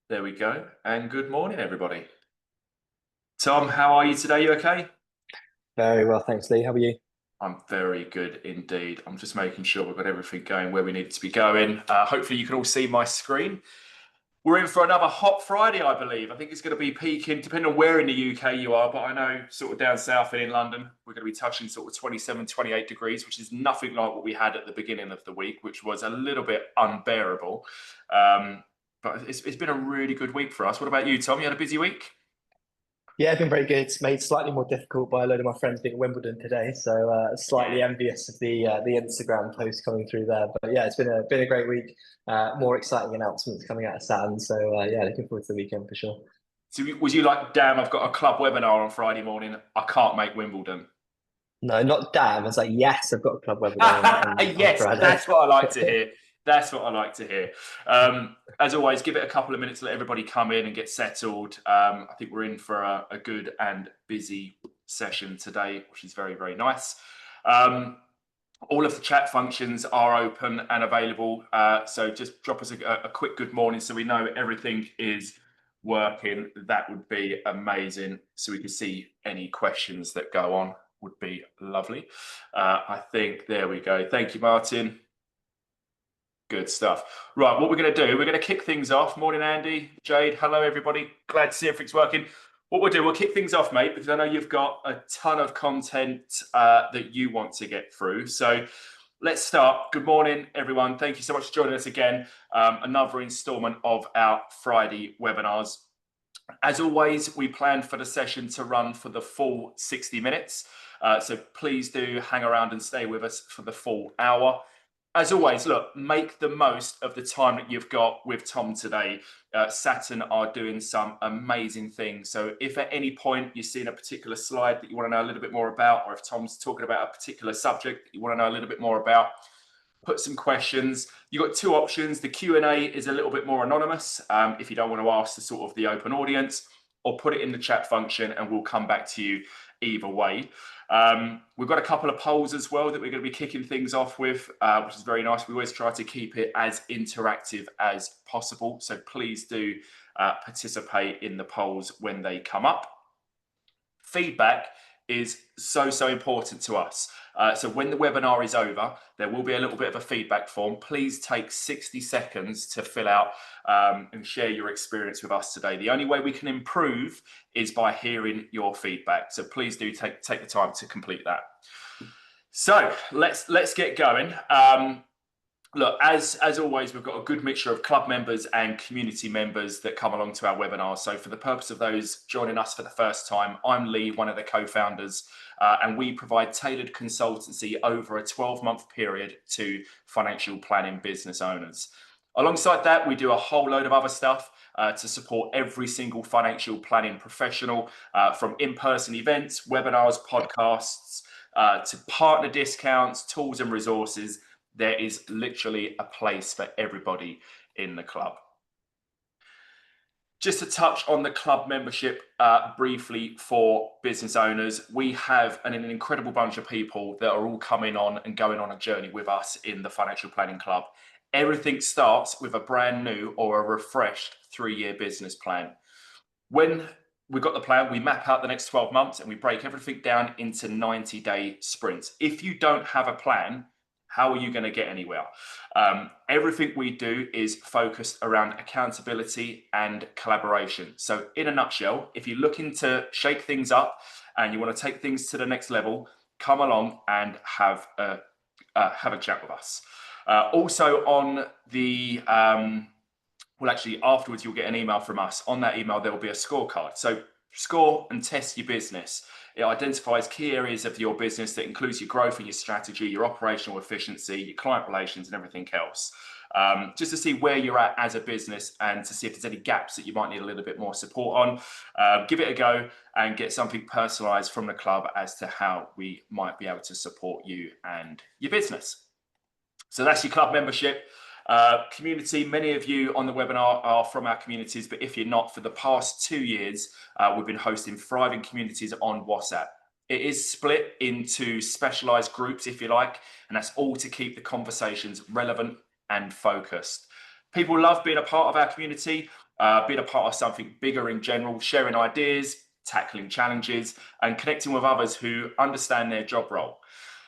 There we go. And good morning, everybody. Tom, how are you today? You okay? Very well, thanks, Lee. How are you? I'm very good indeed. I'm just making sure we've got everything going where we need it to be going. Hopefully, you can all see my screen. We're in for another hot Friday, I believe. I think it's going to be peaking, depending on where in the UK you are, but I know sort of down south and in London, we're going to be touching sort of 27, 28 degrees, which is nothing like what we had at the beginning of the week, which was a little bit unbearable. But it's been a really good week for us. What about you, Tom? You had a busy week? Yeah, been very good. It's made slightly more difficult by a load of my friends being at Wimbledon today, so slightly Yeah. envious of the Instagram post coming through there. But yeah, it's been a great week. More exciting announcements coming out of Saturn, so yeah, looking forward to the weekend for sure. So was you like, damn, I've got a club webinar on Friday morning. I can't make Wimbledon. No, not damn. I was like, yes, I've got a club webinar on Yes, Friday. that's what I like to hear. That's what I like to hear. As always, give it a couple of minutes to let everybody come in and get settled. I think we're in for a good and busy session today, which is very, very nice. All of the chat functions are open and available. So just drop us a quick good morning so we know everything is working. That would be amazing. So we can see any questions that go on would be lovely. I think there we go. Thank you, Martin. Good stuff. Right, what we're going to do, we're going to kick things off. Morning, Andy, Jade. Hello, everybody. Glad to see everything's working. What we'll do, we'll kick things off, mate, because I know you've got a ton of content that you want to get through. So let's start. Good morning, everyone. Thank you so much for joining us again. Another installment of our Friday webinars. As always, we planned for the session to run for the full 60 minutes. So please do hang around and stay with us for the full hour. As always, look, make the most of the time that you've got with Tom today. Saturn are doing some amazing things. So if at any point you're seeing a particular slide that you want to know a little bit more about, or if Tom's talking about a particular subject that you want to know a little bit more about, put some questions. You've got two options. The Q&A is a little bit more anonymous if you don't want to ask the sort of the open audience, or put it in the chat function and we'll come back to you either way. We've got a couple of polls as well that we're going to be kicking things off with, which is very nice. We always try to keep it as interactive as possible. So please do participate in the polls when they come up. Feedback is so important to us. So when the webinar is over, there will be a little bit of a feedback form. Please take 60 seconds to fill out and share your experience with us today. The only way we can improve is by hearing your feedback. So please do take the time to complete that. So let's get going. Look, as always, we've got a good mixture of club members and community members that come along to our webinar. So for the purpose of those joining us for the first time, I'm Lee, one of the co-founders, and we provide tailored consultancy over a 12-month period to financial planning business owners. Alongside that, we do a whole load of other stuff to support every single financial planning professional, from in-person events, webinars, podcasts, to partner discounts, tools and resources. There is literally a place for everybody in the club. Just to touch on the club membership briefly for business owners, we have an incredible bunch of people that are all coming on and going on a journey with us in the Financial Planning Club. Everything starts with a brand new or a refreshed 3-year business plan. When we've got the plan, we map out the next 12 months and we break everything down into 90-day sprints. If you don't have a plan, how are you going to get anywhere? Everything we do is focused around accountability and collaboration. So in a nutshell, if you're looking to shake things up and you want to take things to the next level, come along and have a chat with us. Also on the, well, actually afterwards, you'll get an email from us. On that email, there will be a scorecard. So score and test your business. It identifies key areas of your business that includes your growth and your strategy, your operational efficiency, your client relations, and everything else. Just to see where you're at as a business and to see if there's any gaps that you might need a little bit more support on. Give it a go and get something personalized from the club as to how we might be able to support you and your business. So that's your club membership. Community, many of you on the webinar are from our communities, but if you're not, for the past 2 years, we've been hosting thriving communities on WhatsApp. It is split into specialized groups, if you like, and that's all to keep the conversations relevant and focused. People love being a part of our community. being a part of something bigger in general, sharing ideas, tackling challenges, and connecting with others who understand their job role.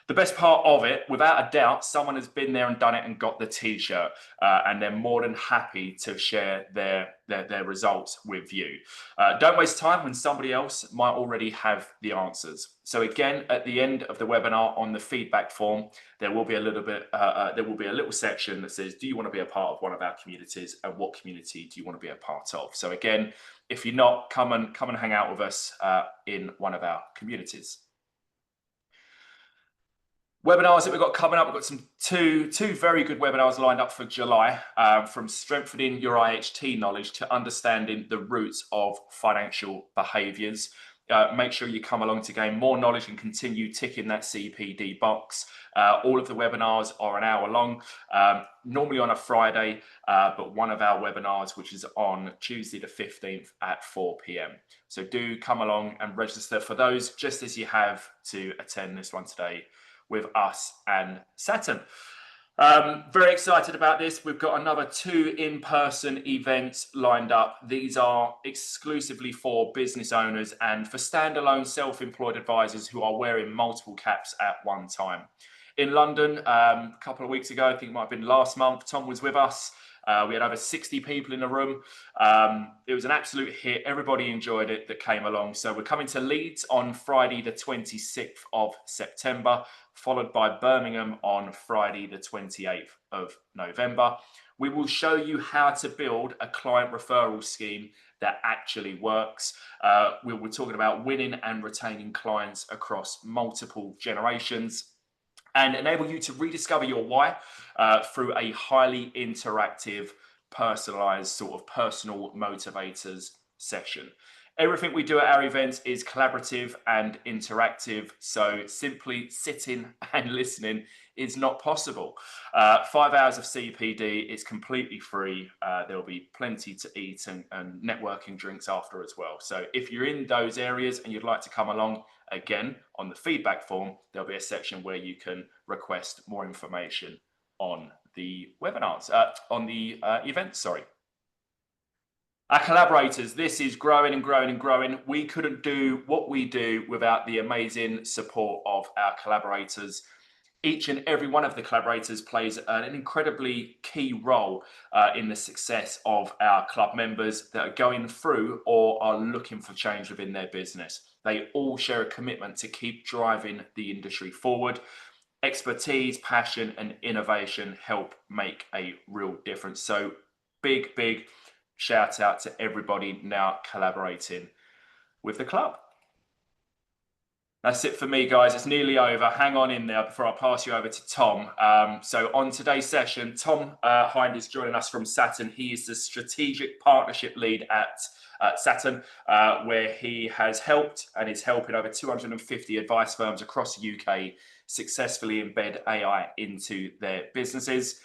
The best part of it, without a doubt, someone has been there and done it and got the t-shirt, and they're more than happy to share their results with you. Don't waste time when somebody else might already have the answers. So again, at the end of the webinar on the feedback form, there will be a little section that says, do you want to be a part of one of our communities, and what community do you want to be a part of? So again, if you're not, come and hang out with us in one of our communities. Webinars that we've got coming up, we've got two very good webinars lined up for July, from strengthening your IHT knowledge to understanding the roots of financial behaviours. Make sure you come along to gain more knowledge and continue ticking that CPD box. All of the webinars are an hour long, normally on a Friday, but one of our webinars, which is on Tuesday the 15th at 4 p.m. So do come along and register for those, just as you have to attend this one today with us and Saturn. Very excited about this. We've got another 2 in-person events lined up. These are exclusively for business owners and for standalone self-employed advisors who are wearing multiple caps at one time. In London, a couple of weeks ago, I think it might have been last month, Tom was with us. We had over 60 people in the room. It was an absolute hit. Everybody enjoyed it that came along. So we're coming to Leeds on Friday, the 26th of September, followed by Birmingham on Friday, the 28th of November. We will show you how to build a client referral scheme that actually works. We're talking about winning and retaining clients across multiple generations, and enable you to rediscover your why through a highly interactive, personalized sort of personal motivators session. Everything we do at our events is collaborative and interactive, so simply sitting and listening is not possible. 5 hours of CPD is completely free. There'll be plenty to eat and networking drinks after as well. So if you're in those areas and you'd like to come along, again, on the feedback form, there'll be a section where you can request more information on the webinars, on the events, sorry. Our collaborators, this is growing and growing and growing. We couldn't do what we do without the amazing support of our collaborators. Each and every one of the collaborators plays an incredibly key role in the success of our club members that are going through or are looking for change within their business. They all share a commitment to keep driving the industry forward. Expertise, passion, and innovation help make a real difference. So big shout out to everybody now collaborating with the club. That's it for me, guys. It's nearly over. Hang on in there before I pass you over to Tom. So on today's session, Tom Hind is joining us from Saturn. He is the strategic partnership lead at Saturn, where he has helped and is helping over 250 advice firms across the UK successfully embed AI into their businesses.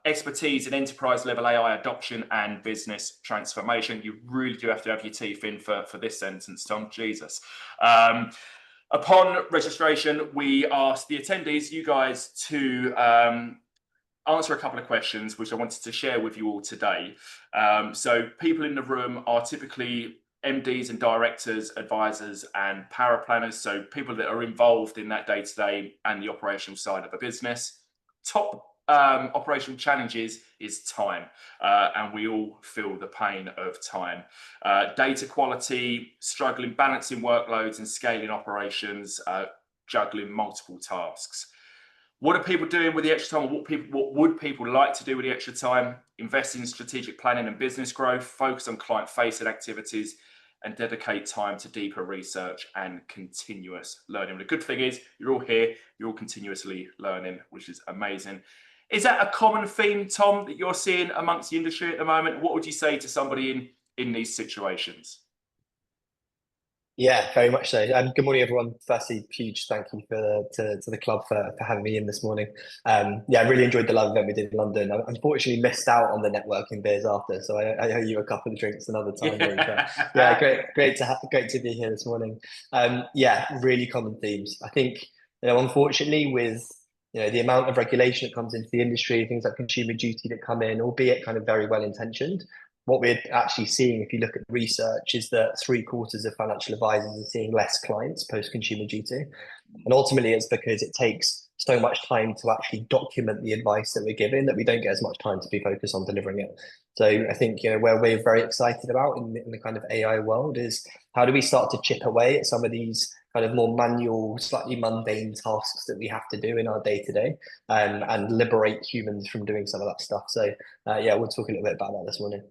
Expertise in enterprise level AI adoption and business transformation. You really do have to have your teeth in for this sentence, Tom. Jesus. Upon registration, we asked the attendees, you guys, to answer a couple of questions, which I wanted to share with you all today. So people in the room are typically MDs and directors, advisors, and power planners. So people that are involved in that day-to-day and the operational side of a business. Top operational challenges is time, and we all feel the pain of time. Data quality, struggling balancing workloads and scaling operations, juggling multiple tasks. What are people doing with the extra time? What would people like to do with the extra time? Invest in strategic planning and business growth, focus on client-facing activities, and dedicate time to deeper research and continuous learning. The good thing is you're all here, you're all continuously learning, which is amazing. Is that a common theme, Tom, that you're seeing amongst the industry at the moment? What would you say to somebody in these situations? Yeah, very much so. Good morning, everyone. Firstly, huge thank you to the club for having me in this morning. Yeah, I really enjoyed the live event we did in London. I unfortunately missed out on the networking beers after, so I owe you a couple of drinks another time. Yeah, great to be here this morning. Yeah, really common themes. I think, unfortunately, with the amount of regulation that comes into the industry, things like consumer duty that come in, albeit kind of very well intentioned, what we're actually seeing, if you look at research, is that 3/4 of financial advisors are seeing less clients post Consumer Duty. And ultimately, it's because it takes so much time to actually document the advice that we're giving that we don't get as much time to be focused on delivering it. So I think, where we're very excited about in the kind of AI world is how do we start to chip away at some of these kind of more manual, slightly mundane tasks that we have to do in our day to day, and liberate humans from doing some of that stuff. So yeah, we'll talk a little bit about that this morning.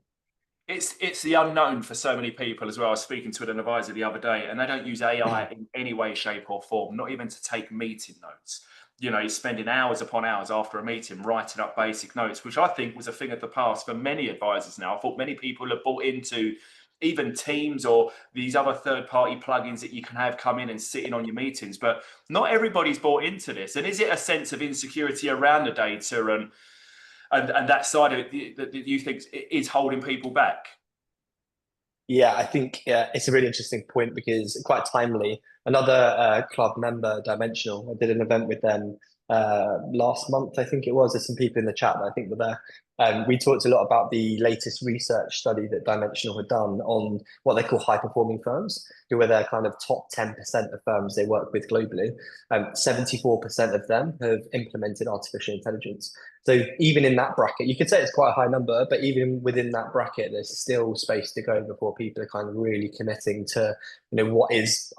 It's the unknown for so many people as well. I was speaking to an advisor the other day, and they don't use AI in any way, shape, or form, not even to take meeting notes. He's spending hours upon hours after a meeting writing up basic notes, which I think was a thing of the past for many advisors now. I thought many people have bought into even Teams or these other third-party plugins that you can have come in and sit in on your meetings, but not everybody's bought into this. And is it a sense of insecurity around the data and that side of it that you think is holding people back? Yeah, I think it's a really interesting point because quite timely. Another club member, Dimensional, I did an event with them last month, I think it was. There's some people in the chat that I think were there. We talked a lot about the latest research study that Dimensional had done on what they call high performing firms, who are their kind of top 10% of firms they work with globally. 74% of them have implemented artificial intelligence. So even in that bracket, you could say it's quite a high number, but even within that bracket, there's still space to go before people are kind of really committing to, what is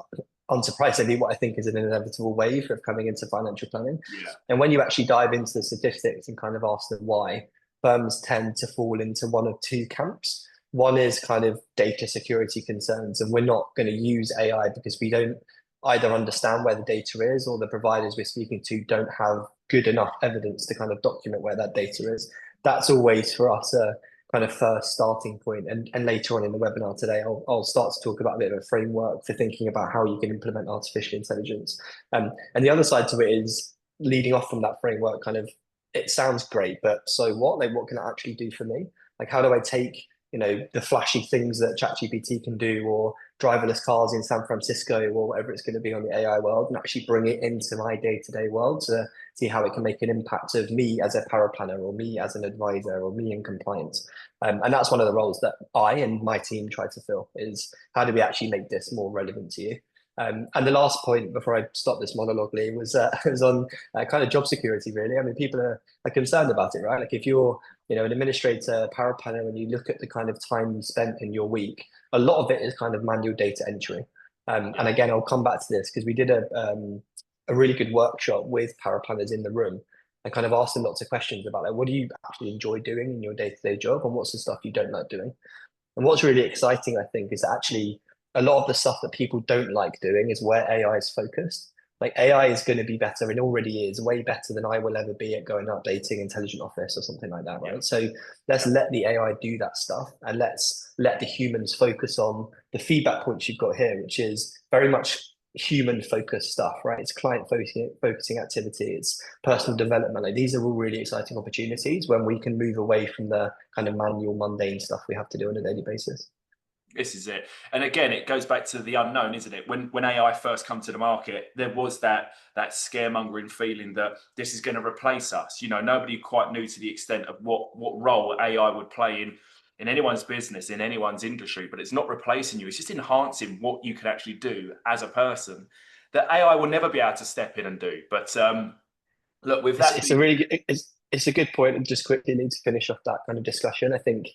unsurprisingly what I think is an inevitable wave of coming into financial planning. Yeah. And when you actually dive into the statistics and kind of ask them why, firms tend to fall into one of two camps. One is kind of data security concerns, and we're not going to use AI because we don't either understand where the data is, or the providers we're speaking to don't have good enough evidence to kind of document where that data is. That's always for us a kind of first starting point. And later on in the webinar today, I'll start to talk about a bit of a framework for thinking about how you can implement artificial intelligence. And the other side to it is leading off from that framework, kind of, it sounds great, but so what? Like, what can it actually do for me? Like, how do I take, the flashy things that ChatGPT can do, or driverless cars in San Francisco, or whatever it's going to be on the AI world, and actually bring it into my day-to-day world to see how it can make an impact of me as a paraplanner, or me as an advisor, or me in compliance. And that's one of the roles that I and my team try to fill, is how do we actually make this more relevant to you? And the last point before I stop this monologue, Lee, was on kind of job security, really. I mean, people are concerned about it, right? Like, if you're, an administrator, paraplanner, and you look at the kind of time you spent in your week, a lot of it is kind of manual data entry. And again, I'll come back to this because we did a really good workshop with paraplanners in the room and kind of asked them lots of questions about, like, what do you actually enjoy doing in your day-to-day job, and what's the stuff you don't like doing? And what's really exciting, I think, is actually a lot of the stuff that people don't like doing is where AI is focused. Like, AI is going to be better, and already is way better than I will ever be at going updating Intelligent Office or something like that, right? So let's let the AI do that stuff, and let's let the humans focus on the feedback points you've got here, which is very much human focused stuff, right? It's client focusing activity, it's personal development. Like, these are all really exciting opportunities when we can move away from the kind of manual, mundane stuff we have to do on a daily basis. This is it. And again, it goes back to the unknown, isn't it? When AI first come to the market, there was that scaremongering feeling that this is going to replace us. Nobody quite knew to the extent of what role AI would play in anyone's business, in anyone's industry, but it's not replacing you. It's just enhancing what you can actually do as a person that AI will never be able to step in and do. But look, with that, it's a good point. And just quickly need to finish off that kind of discussion. I think,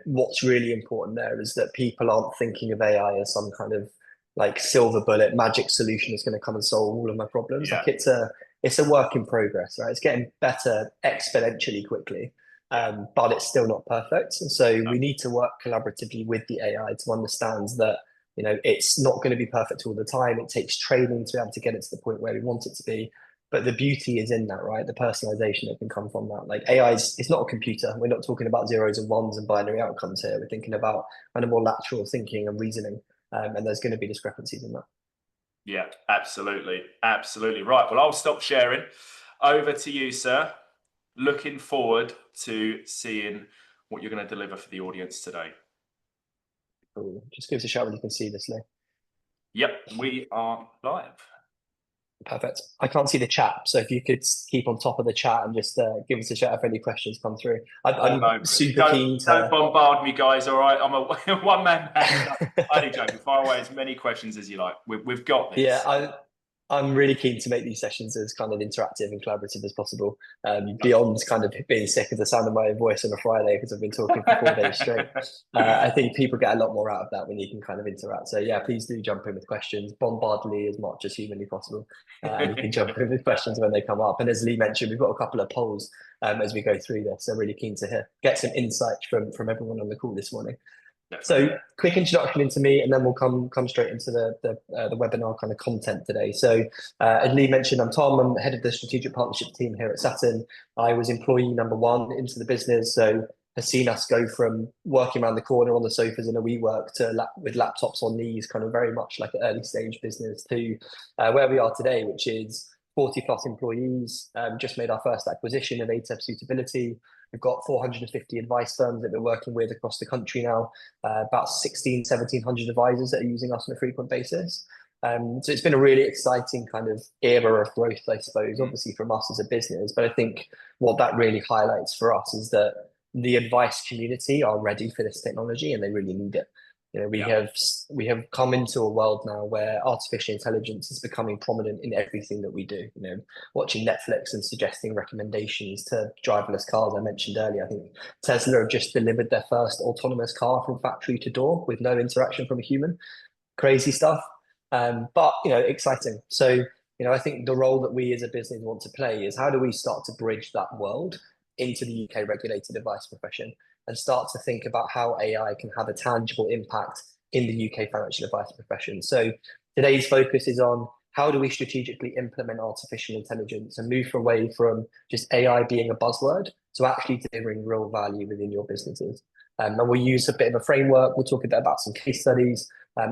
what's really important there is that people aren't thinking of AI as some kind of like silver bullet magic solution that's going to come and solve all of my problems. Like, it's a work in progress, right? It's getting better exponentially quickly, but it's still not perfect. And so we need to work collaboratively with the AI to understand that, it's not going to be perfect all the time. It takes training to be able to get it to the point where we want it to be. But the beauty is in that, right? The personalization that can come from that. Like, AI it's not a computer. We're not talking about zeros and ones and binary outcomes here. We're thinking about kind of more lateral thinking and reasoning. And there's going to be discrepancies in that. Yeah, absolutely. Absolutely. Right. Well, I'll stop sharing. Over to you, sir. Looking forward to seeing what you're going to deliver for the audience today. Cool. Just give us a shout when you can see this, Lee. Yep, we are live. Perfect. I can't see the chat, so if you could keep on top of the chat and just give us a shout if any questions come through. All I'm over it. super keen Don't to. bombard me, guys. All right, I'm a one man band. Only joking. Fire away as many questions as you like. We've got Yeah, this. I'm really keen to make these sessions as kind of interactive and collaborative as possible. Lovely. Beyond kind of being sick of the sound of my voice on a Friday because I've been talking for 4 days straight. I think people get a lot more out of that when you can kind of interact. So yeah, please do jump in with questions. Bombard Lee as much as humanly possible, and you can jump in with questions when they come up. And as Lee mentioned, we've got a couple of polls as we go through this. So really keen to get some insights from everyone on the call this morning. So Definitely. quick introduction into me, and then we'll come straight into the webinar kind of content today. So as Lee mentioned, I'm Tom. I'm head of the strategic partnership team here at Saturn. I was employee number one into the business, so has seen us go from working around the corner on the sofas in a WeWork to with laptops on knees, kind of very much like an early stage business, to where we are today, which is 40 plus employees. Just made our first acquisition of ATEP Suitability. We've got 450 advice firms that we're working with across the country now, about 1,700 advisors that are using us on a frequent basis. So it's been a really exciting kind of era of growth, I suppose, obviously from us as a business. But I think what that really highlights for us is that the advice community are ready for this technology and they really need it. You know, we have come into a world now where artificial intelligence is becoming prominent in everything that we do. You know, watching Netflix and suggesting recommendations to driverless cars. I mentioned earlier, I think Tesla have just delivered their first autonomous car from factory to door with no interaction from a human. Crazy stuff, but exciting. So I think the role that we as a business want to play is how do we start to bridge that world into the UK regulated advice profession and start to think about how AI can have a tangible impact in the UK financial advice profession. So today's focus is on how do we strategically implement artificial intelligence and move away from just AI being a buzzword to actually delivering real value within your businesses. And we'll use a bit of a framework. We'll talk a bit about some case studies,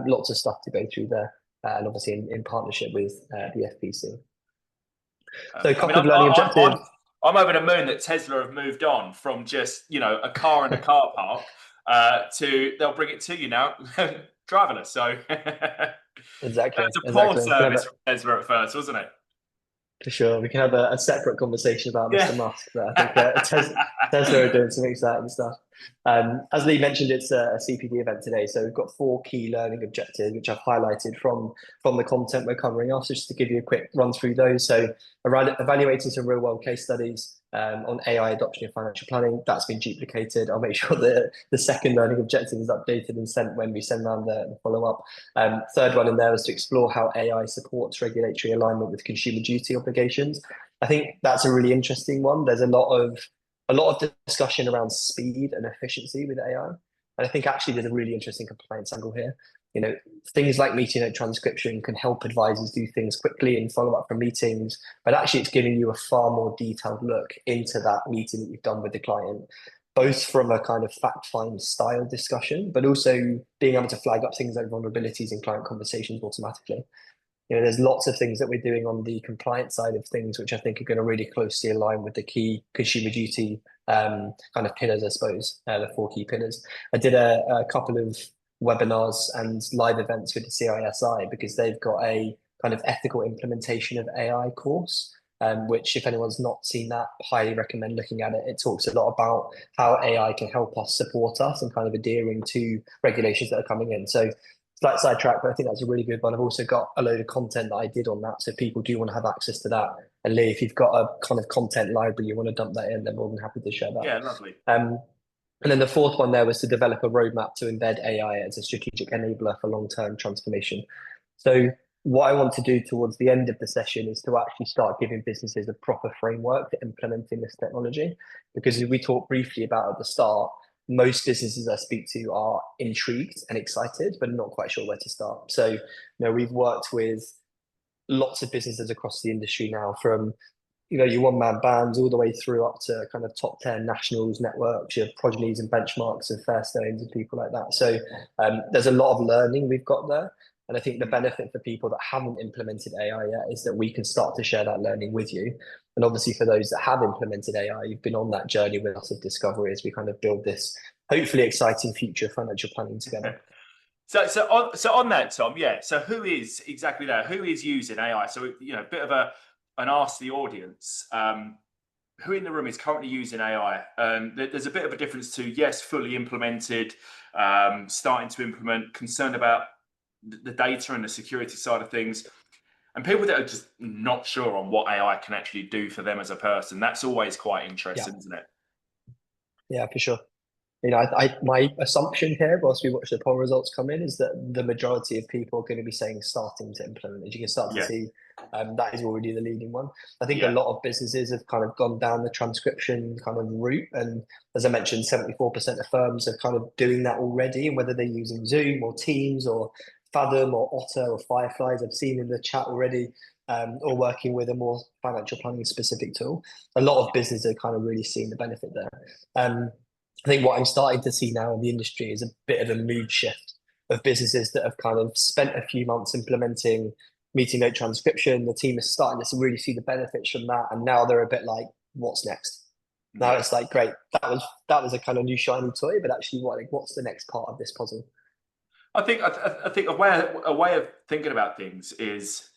lots of stuff to go through there, and obviously in partnership with the FPC. So a couple of learning objectives. I'm over the moon that Tesla have moved on from just a car in a car park to they'll bring it to you now, driverless. So Exactly. That's a poor service from Tesla at first, wasn't it? For sure. We can have a separate conversation about Mr. Musk, but I think Tesla are doing some exciting stuff. As Lee mentioned, it's a CPD event today. So we've got 4 key learning objectives, which I've highlighted from the content we're covering off. So just to give you a quick run through those. So around evaluating some real world case studies on AI adoption in financial planning, that's been duplicated. I'll make sure that the second learning objective is updated and sent when we send around the follow-up. Third one in there is to explore how AI supports regulatory alignment with consumer duty obligations. I think that's a really interesting one. There's a lot of discussion around speed and efficiency with AI. And I think actually there's a really interesting compliance angle here. Things like meeting note transcription can help advisors do things quickly and follow up from meetings, but actually it's giving you a far more detailed look into that meeting that you've done with the client, both from a kind of fact find style discussion, but also being able to flag up things like vulnerabilities in client conversations automatically. There's lots of things that we're doing on the compliance side of things, which I think are going to really closely align with the key consumer duty kind of pillars, I suppose, the 4 key pillars. I did a couple of webinars and live events with the CISI because they've got a kind of ethical implementation of AI course, which if anyone's not seen that, highly recommend looking at it. It talks a lot about how AI can help us support us and kind of adhering to regulations that are coming in. So slight sidetrack, but I think that's a really good one. I've also got a load of content that I did on that. So if people do want to have access to that, and Lee, if you've got a kind of content library you want to dump that in, then more than happy to share that. Yeah, lovely. And then the fourth one there was to develop a roadmap to embed AI as a strategic enabler for long-term transformation. So what I want to do towards the end of the session is to actually start giving businesses a proper framework for implementing this technology. Because as we talked briefly about at the start, most businesses I speak to are intrigued and excited, but not quite sure where to start. So, we've worked with lots of businesses across the industry now, from your one-man bands all the way through up to kind of top 10 nationals networks, your Progenies and Benchmarks and Fairstones and people like that. So there's a lot of learning we've got there. And I think the benefit for people that haven't implemented AI yet is that we can start to share that learning with you. And obviously for those that have implemented AI, you've been on that journey with us of discovery as we kind of build this hopefully exciting future financial planning together. So on that, Tom, yeah. So who is exactly that? Who is using AI? So a bit of an ask the audience. Who in the room is currently using AI? There's a bit of a difference to yes, fully implemented, starting to implement, concerned about the data and the security side of things, and people that are just not sure on what AI can actually do for them as a person. That's always quite Yeah, interesting, isn't it? yeah, for sure. My assumption here, whilst we watch the poll results come in, is that the majority of people are going to be saying starting to implement. As you can start to Yeah, see, that is already the leading one. I think a yeah, lot of businesses have kind of gone down the transcription kind of route, and as I mentioned, 74% of firms are kind of doing that already. And whether they're using Zoom or Teams or Fathom or Otter or Fireflies, I've seen in the chat already, or working with a more financial planning specific tool. A lot of businesses are kind of really seeing the benefit there. I think what I'm starting to see now in the industry is a bit of a mood shift of businesses that have kind of spent a few months implementing meeting note transcription. The team is starting to really see the benefits from that, and now they're a bit like, "What's next?" Now yeah. it's like, "Great, that was a kind of new shiny toy, but actually, what's the next part of this puzzle?" I think a way of thinking about things is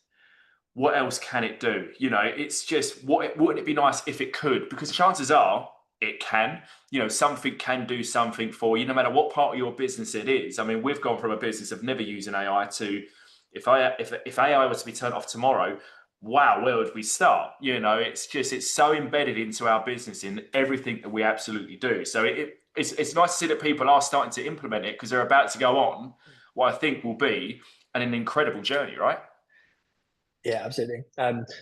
what else can it do? It's just wouldn't it be nice if it could? Because chances are it can. Something can do something for you, no matter what part of your business it is. I mean, we've gone from a business of never using AI to if AI was to be turned off tomorrow, wow, where would we start? It's so embedded into our business in everything that we absolutely do. So it's nice to see that people are starting to implement it because they're about to go on what I think will be an incredible journey, right? Yeah, absolutely.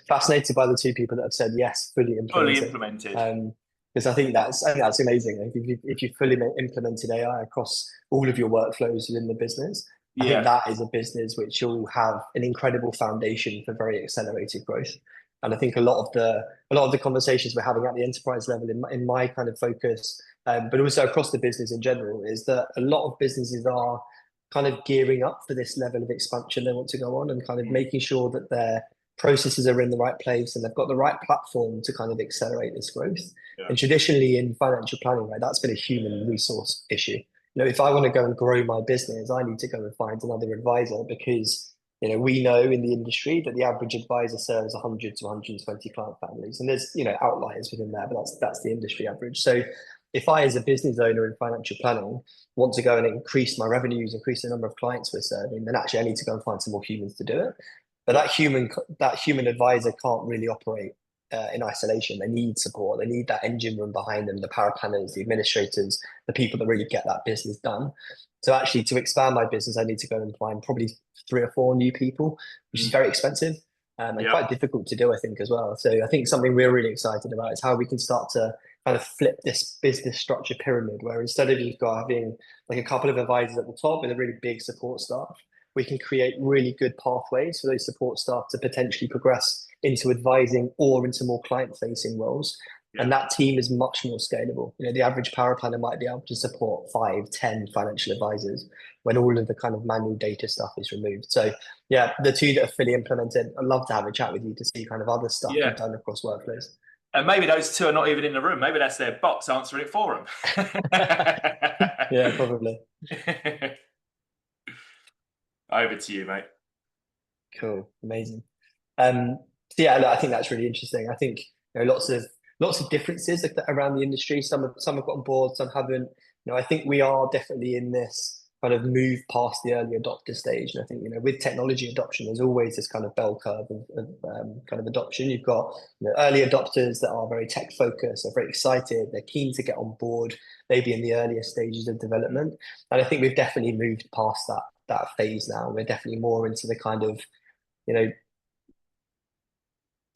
Fascinated by the two people that have said yes, fully Fully implemented. implemented. Because I think that's amazing. Like, if you fully implemented AI across all of your workflows within the business, I think Yeah. that is a business which will have an incredible foundation for very accelerated growth. And I think a lot of the conversations we're having at the enterprise level in my kind of focus, but also across the business in general, is that a lot of businesses are kind of gearing up for this level of expansion they want to go on, and kind of Mm. making sure that their processes are in the right place and they've got the right platform to kind of accelerate this growth. Yeah. And traditionally in financial planning, right, that's been a human resource issue. If I want to go and grow my business, I need to go and find another advisor because we know in the industry that the average advisor serves 100 to 120 client families, and there's outliers within there, but that's the industry average. So if I, as a business owner in financial planning, want to go and increase my revenues, increase the number of clients we're serving, then actually I need to go and find some more humans to do it. But Yeah. that human advisor can't really operate in isolation. They need support. They need that engine room behind them, the power planners, the administrators, the people that really get that business done. So actually, to expand my business, I need to go and find probably 3 or 4 new people, which is Mm. very expensive, and Yeah. quite difficult to do, I think, as well. So I think something we're really excited about is how we can start to kind of flip this business structure pyramid, where instead of you've got having like a couple of advisors at the top with a really big support staff, we can create really good pathways for those support staff to potentially progress into advising or into more client facing roles. Yeah. And that team is much more scalable. The average power planner might be able to support 5, 10 financial advisors when all of the kind of manual data stuff is removed. So yeah, the two that are fully implemented, I'd love to have a chat with you to see kind of other stuff Yeah. you've done across workflows. And maybe those two are not even in the room. Maybe that's their bots answering it for them. Yeah, probably. Over to you, mate. Cool. Amazing. So yeah, I think that's really interesting. I think lots of differences around the industry. Some have got on board, some haven't. I think we are definitely in this kind of move past the early adopter stage. And I think with technology adoption, there's always this kind of bell curve of kind of adoption. You've got early adopters that are very tech focused, are very excited, they're keen to get on board, maybe in the earlier stages of development. And I think we've definitely moved past that phase now. We're definitely more into the kind of you know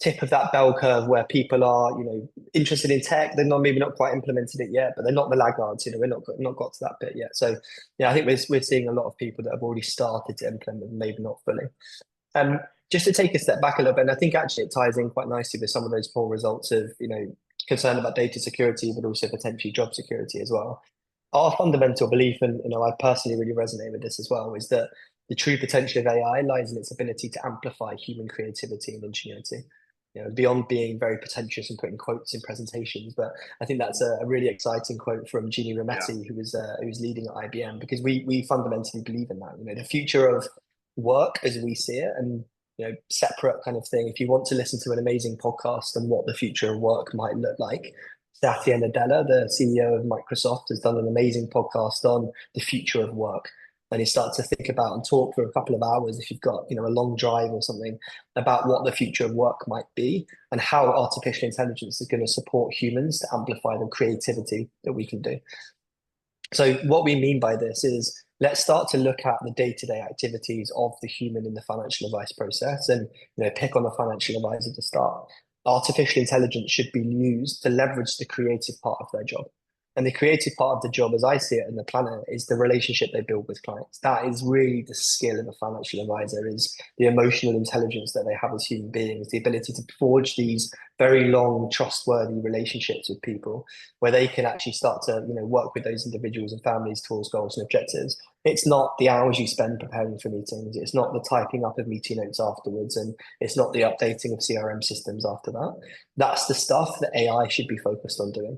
tip of that bell curve where people are interested in tech. They're not maybe not quite implemented it yet, but they're not the laggards. We're not got to that bit yet. So yeah, I think we're seeing a lot of people that have already started to implement, maybe not fully. um just to take a step back a little bit, and I think actually it ties in quite nicely with some of those poor results of concern about data security, but also potentially job security as well. Our fundamental belief, and I personally really resonate with this as well, is that the true potential of AI lies in its ability to amplify human creativity and ingenuity. beyond being very pretentious and putting quotes in presentations. But I think that's a really exciting quote from Ginny Yeah. Rometty, who was leading at IBM, because we fundamentally believe in that. The future of work as we see it, and separate kind of thing. If you want to listen to an amazing podcast on what the future of work might look like, Satya Nadella, the CEO of Microsoft, has done an amazing podcast on the future of work. And he starts to think about and talk for a couple of hours, if you've got a long drive or something, about what the future of work might be and how artificial intelligence is going to support humans to amplify the creativity that we can do. So what we mean by this is, let's start to look at the day-to-day activities of the human in the financial advice process, and pick on a financial advisor to start. Artificial intelligence should be used to leverage the creative part of their job. And the creative part of the job, as I see it in the planner, is the relationship they build with clients. That is really the skill of a financial advisor, is the emotional intelligence that they have as human beings, the ability to forge these very long, trustworthy relationships with people, where they can actually start to work with those individuals and families towards goals and objectives. It's not the hours you spend preparing for meetings. It's not the typing up of meeting notes afterwards, and it's not the updating of CRM systems after that. That's the stuff that AI should be focused on doing.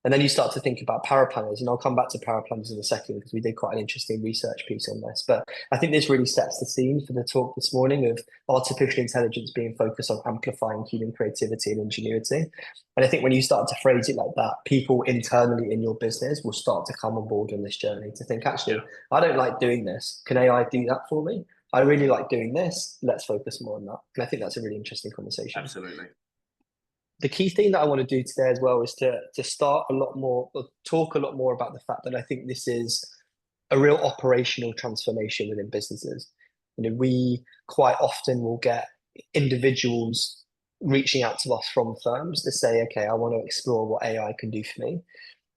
And then you start to think about paraplanners, and I'll come back to paraplanners in a second because we did quite an interesting research piece on this. But I think this really sets the scene for the talk this morning of artificial intelligence being focused on amplifying human creativity and ingenuity. And I think when you start to phrase it like that, people internally in your business will start to come on board on this journey to think, actually, I don't like doing this. Can AI do that for me? I really like doing this. Let's focus more on that. And I think that's a really interesting conversation. Absolutely. The key thing that I want to do today as well is to start a lot more, or talk a lot more about the fact that I think this is a real operational transformation within businesses. We quite often will get individuals reaching out to us from firms to say, okay, I want to explore what AI can do for me.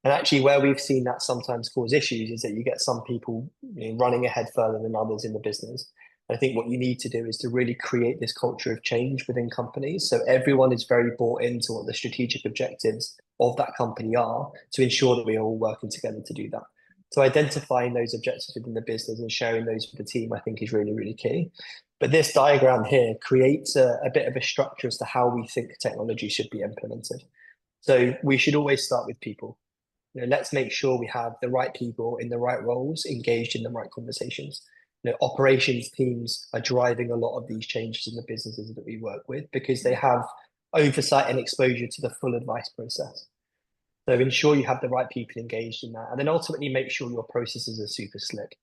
And actually, where we've seen that sometimes cause issues is that you get some people running ahead further than others in the business. I think what you need to do is to really create this culture of change within companies, so everyone is very bought into what the strategic objectives of that company are, to ensure that we are all working together to do that. So identifying those objectives within the business and sharing those with the team, I think, is really, really key. But this diagram here creates a bit of a structure as to how we think technology should be implemented. So we should always start with people. Let's make sure we have the right people in the right roles engaged in the right conversations. Operations teams are driving a lot of these changes in the businesses that we work with because they have oversight and exposure to the full advice process. So ensure you have the right people engaged in that, and then ultimately make sure your processes are super slick.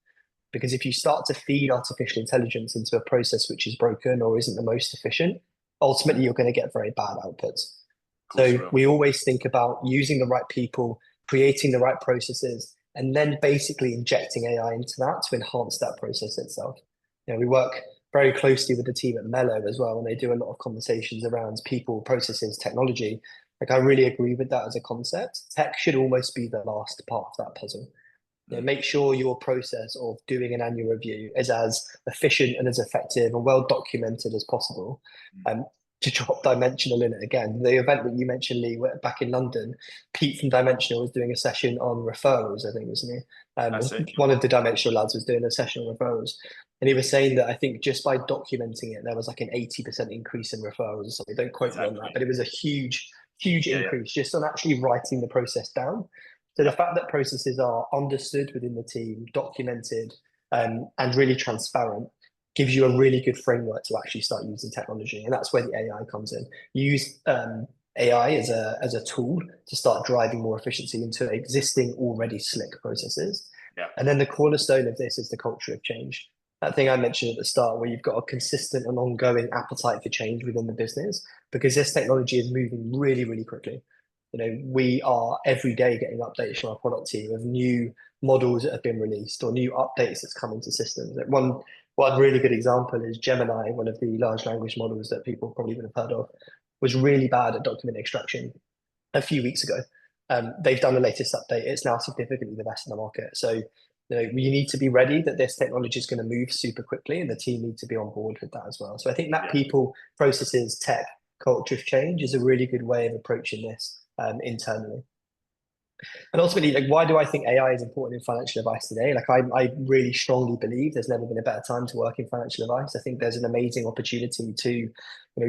Because if you start to feed artificial intelligence into a process which is broken or isn't the most efficient, ultimately you're going to get very bad outputs. So we always think about using the right people, creating the right processes, and then basically injecting AI into that to enhance that process itself. We work very closely with the team at Mello as well, and they do a lot of conversations around people, processes, technology. Like, I really agree with that as a concept. Tech should almost be the last part of that puzzle. Make sure your process of doing an annual review is as efficient and as effective and well documented as possible. To drop Dimensional in it again, the event that you mentioned, Lee, back in London, Pete from Dimensional was doing a session on referrals, I think, wasn't he? One of the Dimensional lads was doing a session on referrals. And he was saying that I think just by documenting it, there was like an 80% increase in referrals or something. Don't quote me on that, but it was a huge increase just on actually writing the process down. So the fact that processes are understood within the team, documented, and really transparent gives you a really good framework to actually start using technology. And that's where the AI comes in. You use AI as a tool to start driving more efficiency into existing already slick processes. And then the cornerstone of this is the culture of change. That thing I mentioned at the start, where you've got a consistent and ongoing appetite for change within the business, because this technology is moving really, really quickly. We are every day getting updates from our product team of new models that have been released or new updates that's come into systems. One really good example is Gemini, one of the large language models that people probably would have heard of, was really bad at document extraction a few weeks ago. They've done the latest update. It's now significantly the best in the market. So you need to be ready that this technology is going to move super quickly, and the team need to be on board with that as well. So I think that people, processes, tech, culture of change is a really good way of approaching this internally. And ultimately, like, why do I think AI is important in financial advice today? Like, I really strongly believe there's never been a better time to work in financial advice. I think there's an amazing opportunity to,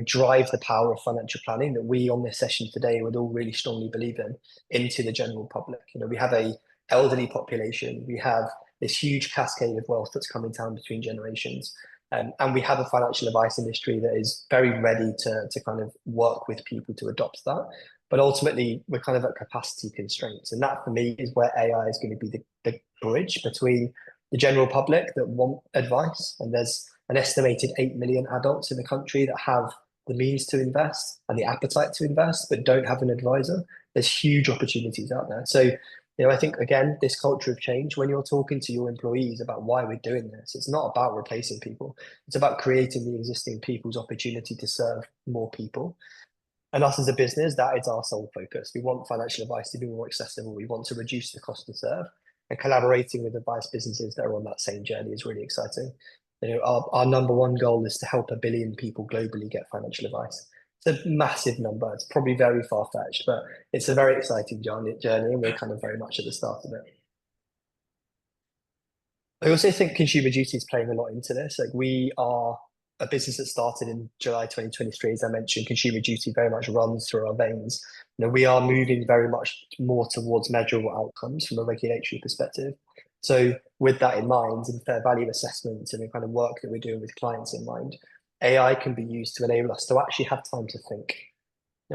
drive the power of financial planning that we on this session today would all really strongly believe in into the general public. We have a elderly population. We have this huge cascade of wealth that's coming down between generations. And we have a financial advice industry that is very ready to kind of work with people to adopt that. But ultimately, we're kind of at capacity constraints. And that for me is where AI is going to be the bridge between the general public that want advice. And there's an estimated 8 million adults in the country that have the means to invest and the appetite to invest, but don't have an advisor. There's huge opportunities out there. So, I think, again, this culture of change, when you're talking to your employees about why we're doing this, it's not about replacing people. It's about creating the existing people's opportunity to serve more people. And us as a business, that is our sole focus. We want financial advice to be more accessible. We want to reduce the cost to serve. And collaborating with advice businesses that are on that same journey is really exciting. Our number one goal is to help 1 billion people globally get financial advice. It's a massive number. It's probably very far-fetched, but it's a very exciting journey, and we're kind of very much at the start of it. I also think consumer duty is playing a lot into this. Like, we are a business that started in July 2023, as I mentioned. Consumer duty very much runs through our veins. We are moving very much more towards measurable outcomes from a regulatory perspective. So with that in mind, and fair value assessments and the kind of work that we're doing with clients in mind, AI can be used to enable us to actually have time to think.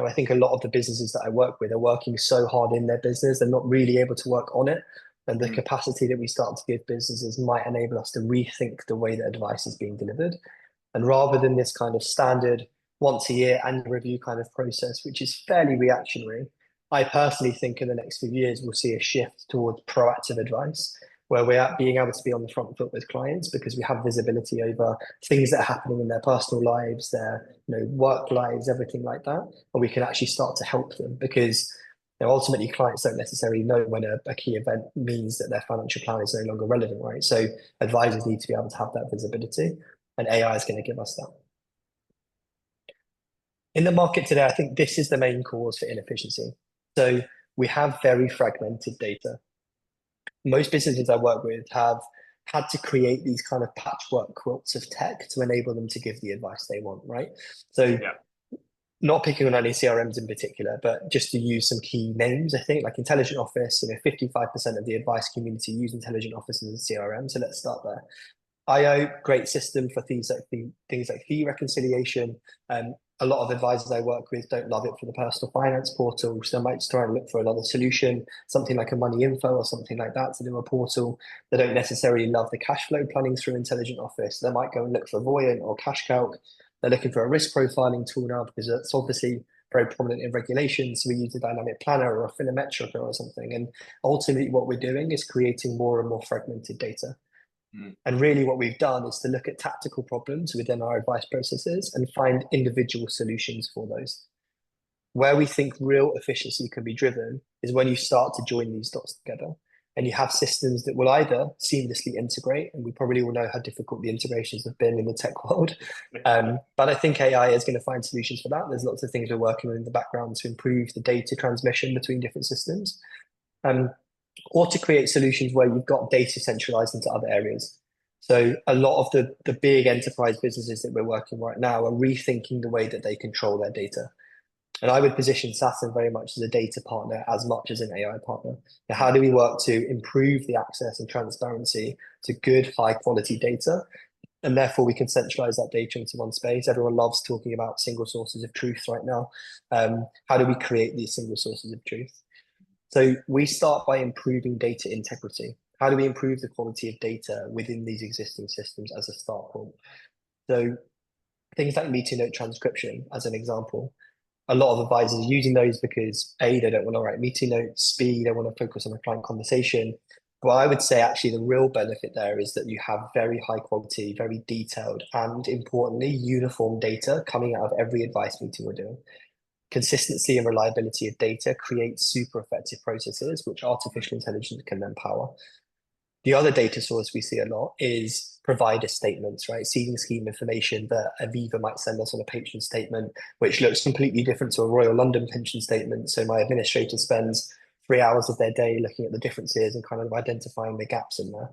I think a lot of the businesses that I work with are working so hard in their business, they're not really able to work on it. And the capacity that we start to give businesses might enable us to rethink the way that advice is being delivered. And rather than this kind of standard once a year annual review kind of process, which is fairly reactionary, I personally think in the next few years, we'll see a shift towards proactive advice, where we're being able to be on the front foot with clients because we have visibility over things that are happening in their personal lives, their work lives, everything like that. And we can actually start to help them because ultimately clients don't necessarily know when a key event means that their financial plan is no longer relevant, right? So advisors need to be able to have that visibility, and AI is going to give us that. In the market today, I think this is the main cause for inefficiency. So we have very fragmented data. Most businesses I work with have had to create these kind of patchwork quilts of tech to enable them to give the advice they want, right? So not picking on any CRMs in particular, but just to use some key names, I think, like Intelligent Office, 55% of the advice community use Intelligent Office as a CRM. So let's start there. IO, great system for things like fee reconciliation. A lot of advisors I work with don't love it for the personal finance portal, so they might try and look for another solution, something like a money info or something like that to do a portal. They don't necessarily love the cash flow planning through Intelligent Office. They might go and look for Voyant or Cash Calc. They're looking for a risk profiling tool now because it's obviously very prominent in regulations. So we use a dynamic planner or a Philometrica or something. And ultimately what we're doing is creating more and more fragmented data. And really what we've done is to look at tactical problems within our advice processes and find individual solutions for those. Where we think real efficiency can be driven is when you start to join these dots together and you have systems that will either seamlessly integrate, and we probably all know how difficult the integrations have been in the tech world. But I think AI is going to find solutions for that. There's lots of things we're working on in the background to improve the data transmission between different systems. Or to create solutions where you've got data centralized into other areas. So a lot of the big enterprise businesses that we're working right now are rethinking the way that they control their data. And I would position Saturn very much as a data partner as much as an AI partner. Now, how do we work to improve the access and transparency to good, high quality data? And therefore we can centralize that data into one space. Everyone loves talking about single sources of truth right now. How do we create these single sources of truth? So we start by improving data integrity. How do we improve the quality of data within these existing systems as a start point? So things like meeting note transcription, as an example, a lot of advisors are using those because A, they don't want to write meeting notes, B, they want to focus on a client conversation. But I would say actually the real benefit there is that you have very high quality, very detailed, and importantly, uniform data coming out of every advice meeting we're doing. Consistency and reliability of data creates super effective processes, which artificial intelligence can then power. The other data source we see a lot is provider statements, right? Seeding scheme information that Aviva might send us on a pension statement, which looks completely different to a Royal London pension statement. So my administrator spends 3 hours of their day looking at the differences and kind of identifying the gaps in there.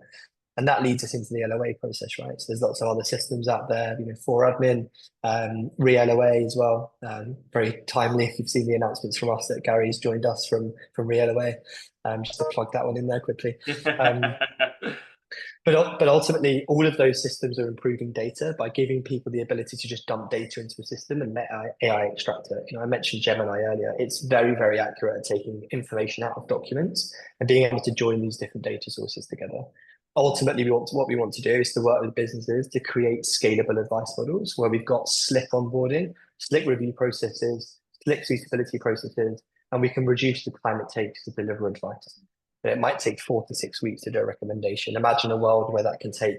And that leads us into the LOA process, right? So there's lots of other systems out there, for admin, re-LOA as well. Very timely if you've seen the announcements from us that Gary's joined us from re-LOA. Just to plug that one in there quickly. But ultimately, all of those systems are improving data by giving people the ability to just dump data into a system and let AI extract it. I mentioned Gemini earlier. It's very, very accurate at taking information out of documents and being able to join these different data sources together. Ultimately, what we want to do is to work with businesses to create scalable advice models where we've got slick onboarding, slick review processes, slick suitability processes, and we can reduce the time it takes to deliver advice. It might take 4 to 6 weeks to do a recommendation. Imagine a world where that can take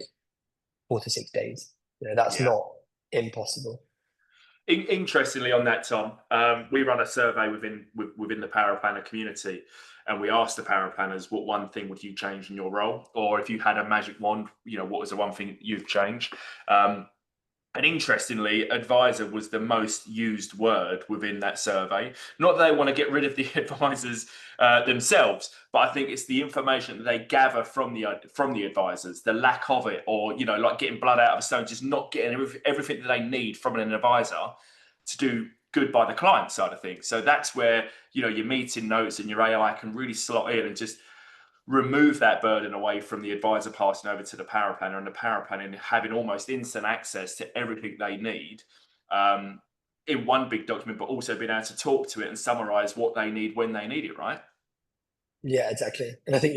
4 to 6 days. That's not impossible. Interestingly, on that, Tom, we run a survey within the power planner community, and we asked the power planners, what one thing would you change in your role, or if you had a magic wand, what was the one thing you'd change? And interestingly, advisor was the most used word within that survey. Not that they want to get rid of the advisors themselves, but I think it's the information that they gather from the advisors, the lack of it, or like getting blood out of a stone, just not getting everything that they need from an advisor to do good by the client side of things. So that's where your meeting notes and your AI can really slot in and just remove that burden away from the advisor passing over to the power planner, and the power planner having almost instant access to everything they need in one big document, but also being able to talk to it and summarize what they need when they need it, right? Yeah, exactly. And I think,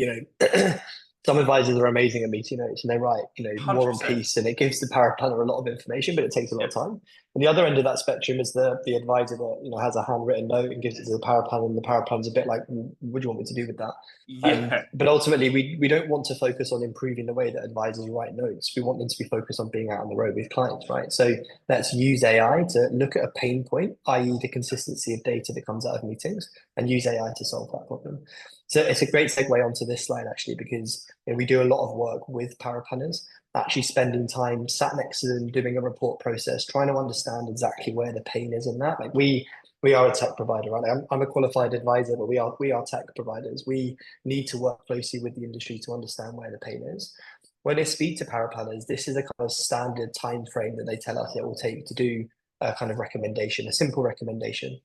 some advisors are amazing at meeting notes and they write, War and 100%. Peace, and it gives the power planner a lot of information, but it takes a lot of time. And the other end of that spectrum is the advisor that has a handwritten note and gives it to the power planner, and the power planner's a bit like, what do you want me to do with that? Yeah. But ultimately, we don't want to focus on improving the way that advisors write notes. We want them to be focused on being out on the road with clients, right? So let's use AI to look at a pain point, i.e. the consistency of data that comes out of meetings, and use AI to solve that problem. So it's a great segue onto this slide, actually, because we do a lot of work with power planners, actually spending time sat next to them, doing a report process, trying to understand exactly where the pain is in that. Like we are a tech provider, right? I'm a qualified advisor, but we are tech providers. We need to work closely with the industry to understand where the pain is. When they speak to power planners, this is a kind of standard time frame that they tell us it will take to do a kind of recommendation, a simple recommendation.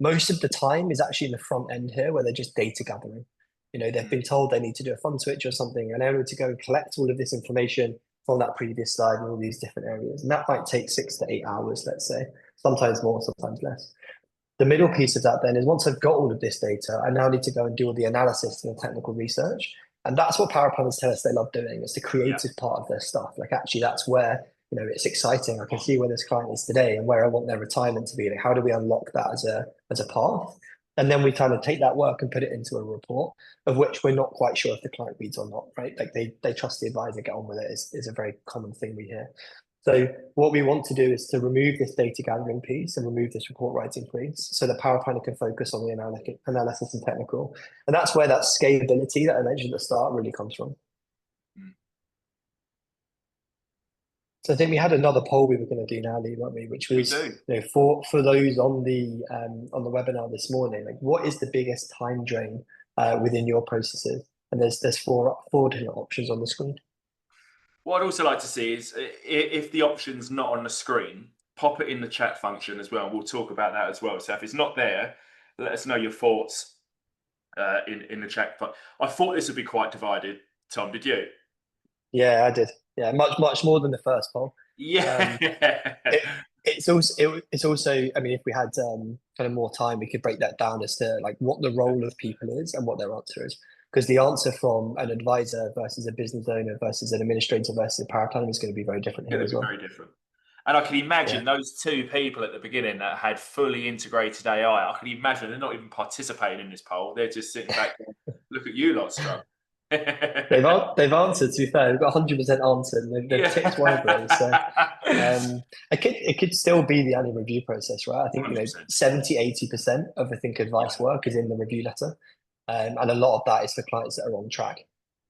Most of the time is actually in the front end here where they're just data gathering. They've been told they need to do a fund switch or something, and they're able to go and collect all of this information from that previous slide and all these different areas. And that might take 6 to 8 hours, let's say, sometimes more, sometimes less. The middle piece of that then is once I've got all of this data, I now need to go and do all the analysis and the technical research. And that's what power planners tell us they love doing. It's the creative part of their stuff. Like actually that's where it's exciting. I can see where this client is today and where I want their retirement to be. Like, how do we unlock that as a path? And then we kind of take that work and put it into a report, of which we're not quite sure if the client reads or not, right? Like they trust the advisor, get on with it is a very common thing we hear. So what we want to do is to remove this data gathering piece and remove this report writing piece so the power planner can focus on the analysis and technical. And that's where that scalability that I mentioned at the start really comes from. So I think we had another poll we were going to do now, Lee, weren't we? Which was for those on the webinar this morning, like what is the biggest time drain within your processes? And there's four different options on the screen. What I'd also like to see is if the option's not on the screen, pop it in the chat function as well. We'll talk about that as well. So if it's not there, let us know your thoughts in the chat. But I thought this would be quite divided. Tom, did you? Yeah, I did. Yeah, much more than the first poll. Yeah. It's also. I mean, if we had kind of more time, we could break that down as to like what the role of people is and what their answer is. Because the answer from an advisor versus a business owner versus an administrator versus a power planner is going to be very different here as well. Very different. And I can imagine those two people at the beginning that had fully integrated AI. I can imagine they're not even participating in this poll. They're just sitting back and look at you lot struggle. They've answered, to be fair. They've got 100% answered, and they've ticked one of those. So it could still be the annual review process, right? I think 70-80% of I think advice work is in the review letter, and a lot of that is for clients that are on track.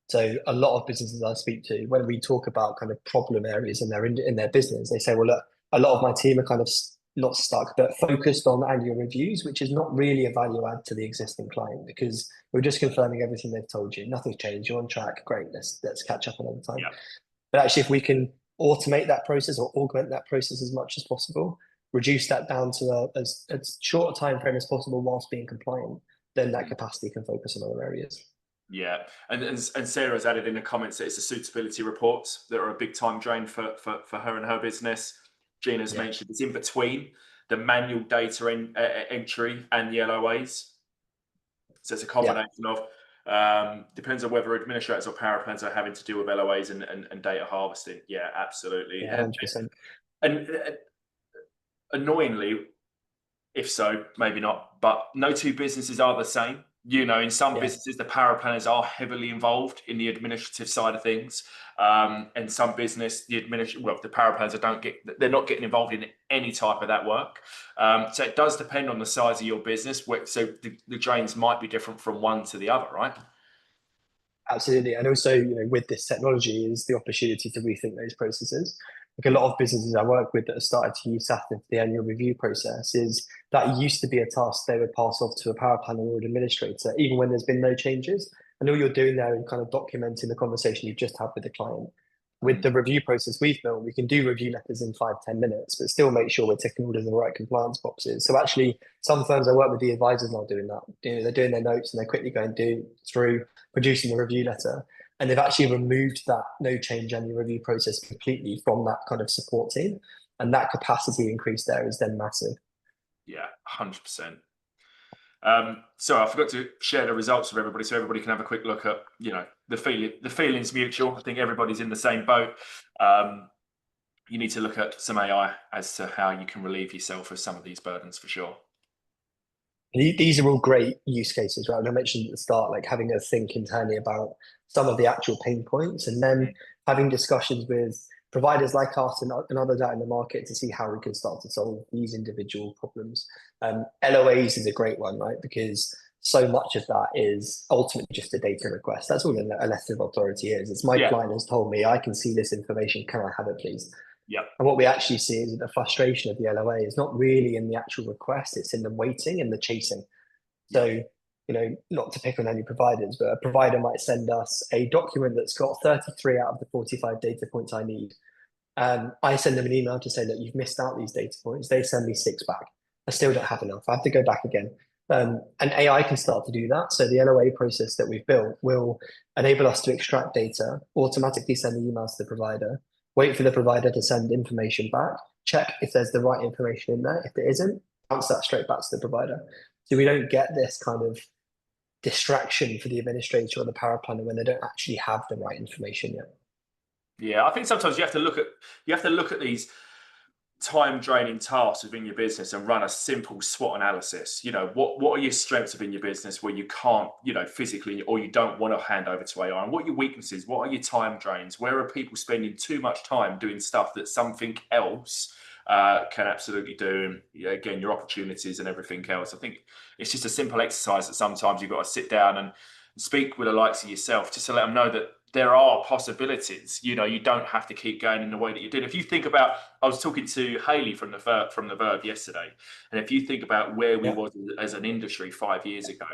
So a lot of businesses I speak to, when we talk about kind of problem areas in their business, they say, well, look, a lot of my team are kind of not stuck, but focused on annual reviews, which is not really a value add to the existing client because we're just confirming everything they've told you. Nothing's changed. You're on track. Great. Let's catch up another time. Yeah. But actually, if we can automate that process or augment that process as much as possible, reduce that down to as short a time frame as possible whilst being compliant, then that capacity can focus on other areas. Yeah, and Sarah's added in the comments that it's the suitability reports that are a big time drain for her and her business. Gina's mentioned it's in between the manual data entry and the LOAs. So it's a combination of depends on whether administrators or power planners are having to deal with LOAs and data harvesting. Yeah, absolutely. Yeah, 100%. And annoyingly, if so, maybe not, but no two businesses are the same. You know, in some businesses, the power planners are heavily involved in the administrative side of things. And some business, the power planners they're not getting involved in any type of that work. So it does depend on the size of your business. So the drains might be different from one to the other, right? Absolutely. And also, with this technology is the opportunity to rethink those processes. Like a lot of businesses I work with that have started to use Saturn for the annual review process is that used to be a task they would pass off to a power planner or an administrator, even when there's been no changes. And all you're doing there is kind of documenting the conversation you've just had with the client. With the review process we've built, we can do review letters in 5-10 minutes, but still make sure we're ticking all of the right compliance boxes. So actually, some firms I work with, the advisors are doing that. They're doing their notes and they're quickly going through producing the review letter. And they've actually removed that no change annual review process completely from that kind of support team. And that capacity increase there is then massive. Yeah, 100%. So I forgot to share the results with everybody, so everybody can have a quick look at, the feeling's mutual. I think everybody's in the same boat. You need to look at some AI as to how you can relieve yourself of some of these burdens for sure. These are all great use cases, right? And I mentioned at the start, like having a think internally about some of the actual pain points and then having discussions with providers like us and others out in the market to see how we can start to solve these individual problems. LOAs is a great one, right? Because so much of that is ultimately just a data request. That's all a letter of authority is. It's my client has told me I can see this information. Can I have it, please? Yeah. And what we actually see is the frustration of the LOA is not really in the actual request, it's in the waiting and the chasing. So, not to pick on any providers, but a provider might send us a document that's got 33 out of the 45 data points I need. I send them an email to say that you've missed out these data points. They send me 6 back. I still don't have enough. I have to go back again. And AI can start to do that. So the LOA process that we've built will enable us to extract data, automatically send the emails to the provider, wait for the provider to send information back, check if there's the right information in there. If there isn't, bounce that straight back to the provider. So we don't get this kind of distraction for the administrator or the power planner when they don't actually have the right information yet. Yeah, I think sometimes you have to look at these time draining tasks within your business and run a simple SWOT analysis. What are your strengths within your business where you can't, physically, or you don't want to hand over to AI, and what are your weaknesses? What are your time drains? Where are people spending too much time doing stuff that something else can absolutely do? And again, your opportunities and everything else. I think it's just a simple exercise that sometimes you've got to sit down and speak with the likes of yourself just to let them know that there are possibilities. You don't have to keep going in the way that you did. If you think about, I was talking to Hayley from the Verve yesterday, and if you think about where we was as an industry 5 years ago,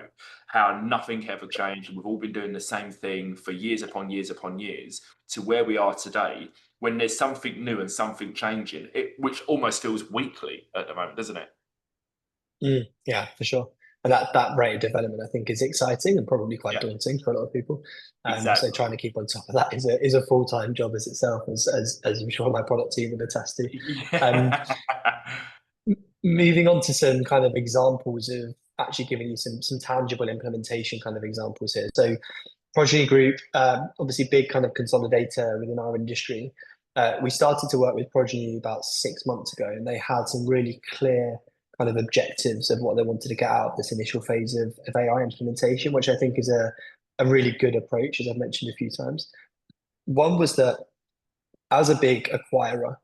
how nothing ever changed, and we've all been doing the same thing for years upon years upon years, to where we are today, when there's something new and something changing, which almost feels weekly at the moment, doesn't it? Yeah, for sure. And that rate of development, I think, is exciting and probably quite daunting for a lot of people. Exactly. So trying to keep on top of that is a full-time job as itself, as I'm sure my product team would attest to. Moving on to some kind of examples of actually giving you some tangible implementation kind of examples here. So Progeny Group, obviously big kind of consolidator within our industry. We started to work with Progeny about 6 months ago, and they had some really clear kind of objectives of what they wanted to get out of this initial phase of AI implementation, which I think is a really good approach, as I've mentioned a few times. One was that as a big acquirer,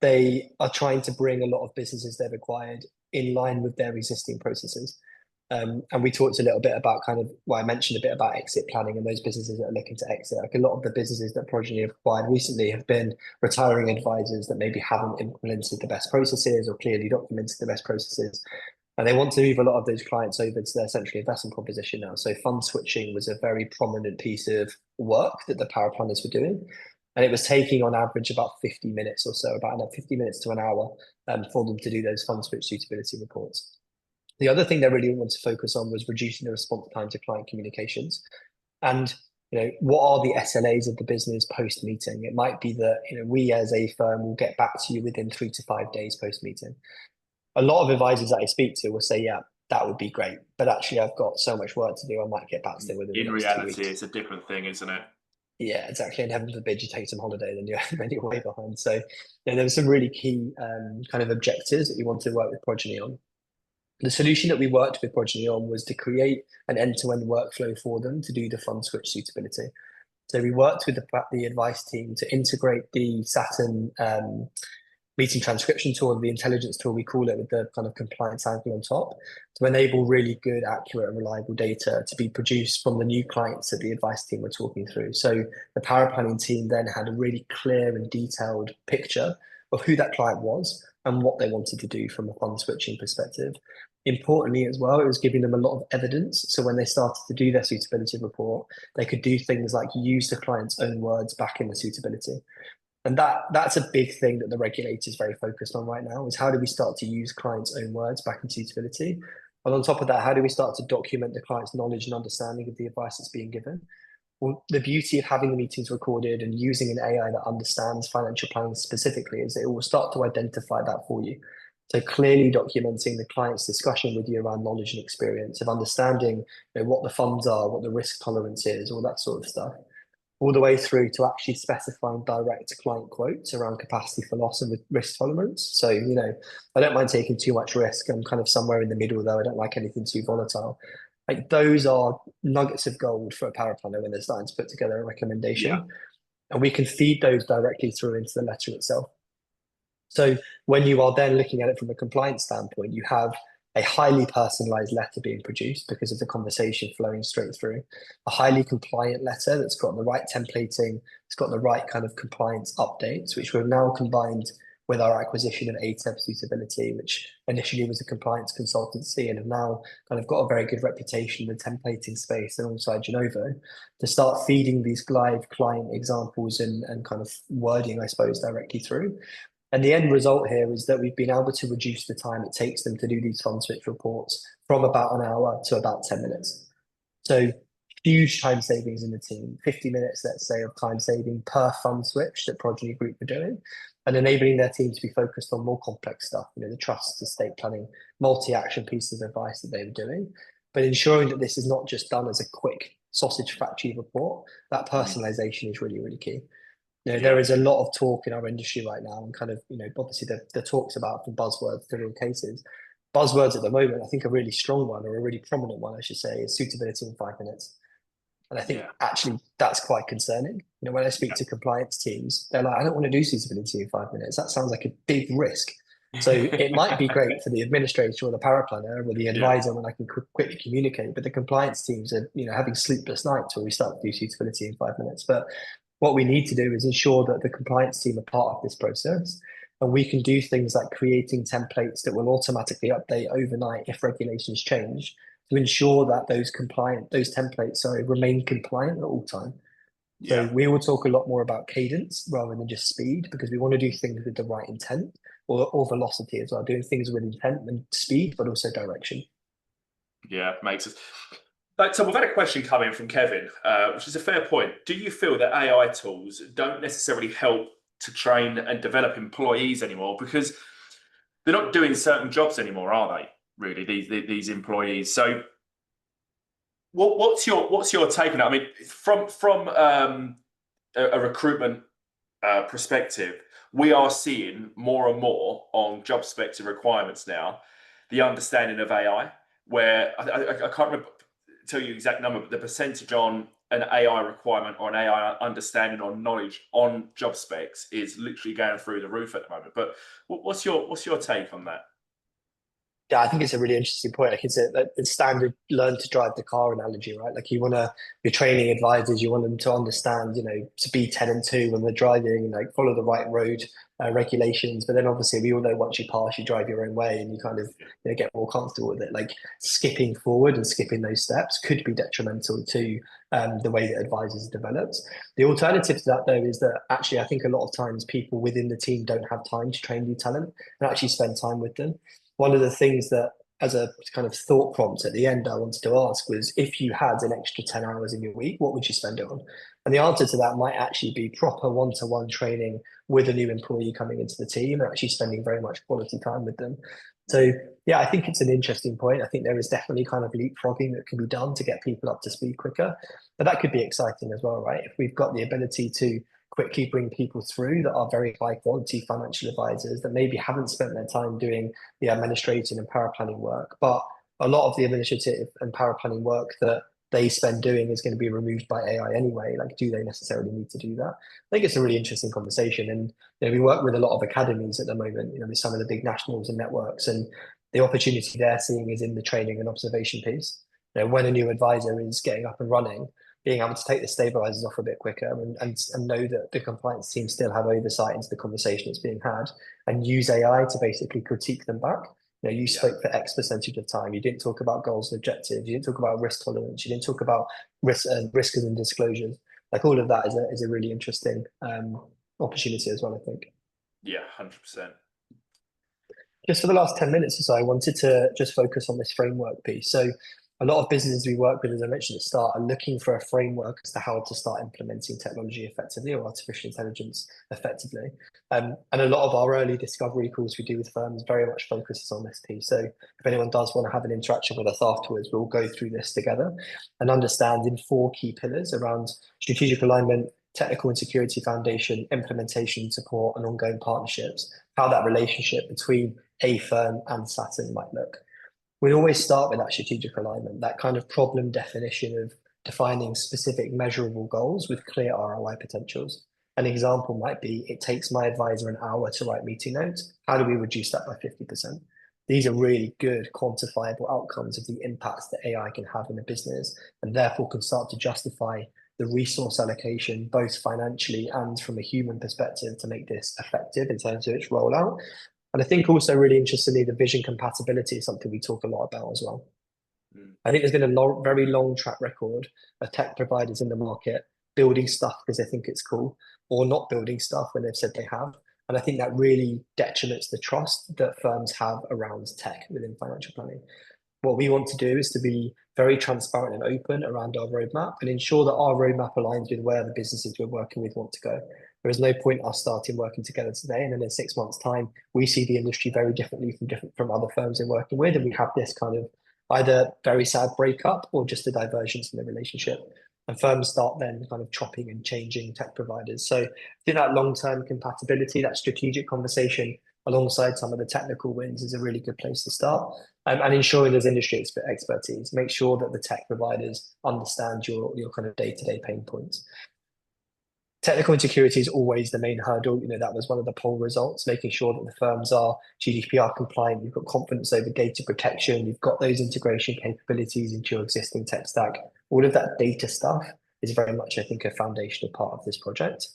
they are trying to bring a lot of businesses they've acquired in line with their existing processes. And we talked a little bit about kind of, well, I mentioned a bit about exit planning and those businesses that are looking to exit. Like a lot of the businesses that Progeny have acquired recently have been retiring advisors that maybe haven't implemented the best processes or clearly documented the best processes. And they want to move a lot of those clients over to their central investment proposition now. So fund switching was a very prominent piece of work that the power planners were doing. And it was taking on average about 50 minutes or so, about 50 minutes to an hour for them to do those fund switch suitability reports. The other thing they really wanted to focus on was reducing the response time to client communications. And what are the SLAs of the business post meeting? It might be that we as a firm will get back to you within 3 to 5 days post meeting. A lot of advisors that I speak to will say, yeah, that would be great, but actually I've got so much work to do, I might get back to them within the In next 2 reality, weeks. it's a different thing, isn't it? Yeah, exactly. And heaven forbid you take some holiday, then you're way behind. So there were some really key kind of objectives that we wanted to work with Progeny on. The solution that we worked with Progeny on was to create an end-to-end workflow for them to do the fund switch suitability. So we worked with the advice team to integrate the Saturn meeting transcription tool, the intelligence tool, we call it, with the kind of compliance angle on top, to enable really good, accurate, and reliable data to be produced from the new clients that the advice team were talking through. So the power planning team then had a really clear and detailed picture of who that client was and what they wanted to do from a fund switching perspective. Importantly as well, it was giving them a lot of evidence. So when they started to do their suitability report, they could do things like use the client's own words back in the suitability. And that's a big thing that the regulator is very focused on right now, is how do we start to use clients' own words back in suitability? And on top of that, how do we start to document the client's knowledge and understanding of the advice that's being given? Well, the beauty of having the meetings recorded and using an AI that understands financial planning specifically is that it will start to identify that for you. So clearly documenting the client's discussion with you around knowledge and experience of understanding what the funds are, what the risk tolerance is, all that sort of stuff, all the way through to actually specifying direct client quotes around capacity for loss and risk tolerance. So, I don't mind taking too much risk. I'm kind of somewhere in the middle, though. I don't like anything too volatile. Like those are nuggets of gold for a power planner when they're starting to put together a recommendation. Yeah. And we can feed those directly through into the letter itself. So when you are then looking at it from a compliance standpoint, you have a highly personalized letter being produced because of the conversation flowing straight through, a highly compliant letter that's got the right templating, it's got the right kind of compliance updates, which we've now combined with our acquisition of ATEB Suitability, which initially was a compliance consultancy and have now kind of got a very good reputation in the templating space alongside Genovo, to start feeding these live client examples and kind of wording, I suppose, directly through. And the end result here is that we've been able to reduce the time it takes them to do these fund switch reports from about an hour to about 10 minutes. So huge time savings in the team, 50 minutes, let's say, of time saving per fund switch that Progeny Group are doing, and enabling their team to be focused on more complex stuff, the trust, estate planning, multi-action pieces of advice that they were doing, but ensuring that this is not just done as a quick sausage factory report. That personalization is really, really key. There is a lot of talk in our industry right now, and kind of, obviously the talks about from buzzwords to real cases. Buzzwords at the moment, I think a really strong one, or a really prominent one, I should say, is suitability in 5 minutes. And I think actually that's quite concerning. When I speak to compliance teams, they're like, I don't want to do suitability in 5 minutes. That sounds like a big risk. So it might be great for the administrator or the power planner or the advisor when I can quickly communicate, but the compliance teams are, having sleepless nights when we start to do suitability in 5 minutes. But what we need to do is ensure that the compliance team are part of this process. And we can do things like creating templates that will automatically update overnight if regulations change, to ensure that those templates, remain compliant at all time. So we will talk a lot more about cadence rather than just speed, because we want to do things with the right intent, or velocity as well, doing things with intent and speed, but also direction. Yeah, makes sense. So we've had a question come in from Kevin, which is a fair point. Do you feel that AI tools don't necessarily help to train and develop employees anymore, because they're not doing certain jobs anymore, are they? Really, these employees. So, what's your take on it? I mean, from a recruitment perspective, we are seeing more and more on job specs and requirements now the understanding of AI, where I can't remember, tell you the exact number, but the percentage on an AI requirement or an AI understanding or knowledge on job specs is literally going through the roof at the moment. But what's your take on that? Yeah, I think it's a really interesting point. Like it's a standard learn to drive the car analogy, right? Like your training advisors, you want them to understand, to be 10 and 2 when they're driving, like follow the right road regulations. But then obviously we all know once you pass, you drive your own way and you kind of get more comfortable with it. Like skipping forward and skipping those steps could be detrimental to the way that advisors are developed. The alternative to that though is that actually I think a lot of times people within the team don't have time to train new talent and actually spend time with them. One of the things that, as a kind of thought prompt at the end, I wanted to ask was if you had an extra 10 hours in your week, what would you spend it on? And the answer to that might actually be proper one-to-one training with a new employee coming into the team and actually spending very much quality time with them. So, yeah, I think it's an interesting point. I think there is definitely kind of leapfrogging that can be done to get people up to speed quicker. But that could be exciting as well, right? If we've got the ability to quickly bring people through that are very high quality financial advisors that maybe haven't spent their time doing the administrative and power planning work, but a lot of the administrative and power planning work that they spend doing is going to be removed by AI anyway. Like, do they necessarily need to do that? I think it's a really interesting conversation. And we work with a lot of academies at the moment, with some of the big nationals and networks, and the opportunity they're seeing is in the training and observation piece. When a new advisor is getting up and running, being able to take the stabilizers off a bit quicker and know that the compliance team still have oversight into the conversation that's being had and use AI to basically critique them back. You spoke for X percentage of time. You didn't talk about goals and objectives. You didn't talk about risk tolerance. You didn't talk about risks and disclosures. Like all of that is a really interesting opportunity as well, I think. Yeah, 100%. Just for the last 10 minutes or so, I wanted to just focus on this framework piece. So a lot of businesses we work with, as I mentioned at the start, are looking for a framework as to how to start implementing technology effectively or artificial intelligence effectively. And a lot of our early discovery calls we do with firms very much focuses on this piece. So if anyone does want to have an interaction with us afterwards, we'll go through this together and understand in 4 key pillars around strategic alignment, technical and security foundation, implementation support, and ongoing partnerships, how that relationship between a firm and Saturn might look. We always start with that strategic alignment, that kind of problem definition of defining specific measurable goals with clear ROI potentials. An example might be, it takes my advisor an hour to write meeting notes. How do we reduce that by 50%? These are really good quantifiable outcomes of the impacts that AI can have in a business and therefore can start to justify the resource allocation, both financially and from a human perspective, to make this effective in terms of its rollout. And I think also really interestingly, the vision compatibility is something we talk a lot about as well. I think there's been a very long track record of tech providers in the market building stuff because they think it's cool or not building stuff when they've said they have. And I think that really detriments the trust that firms have around tech within financial planning. What we want to do is to be very transparent and open around our roadmap and ensure that our roadmap aligns with where the businesses we're working with want to go. There is no point us starting working together today and then in 6 months' time, we see the industry very differently from other firms we're working with. And we have this kind of either very sad breakup or just a divergence in the relationship. And firms start then kind of chopping and changing tech providers. So I think that long-term compatibility, that strategic conversation alongside some of the technical wins is a really good place to start. And ensuring there's industry expertise. Make sure that the tech providers understand your kind of day-to-day pain points. Technical insecurity is always the main hurdle. That was one of the poll results, making sure that the firms are GDPR compliant. You've got confidence over data protection. You've got those integration capabilities into your existing tech stack. All of that data stuff is very much, I think, a foundational part of this project.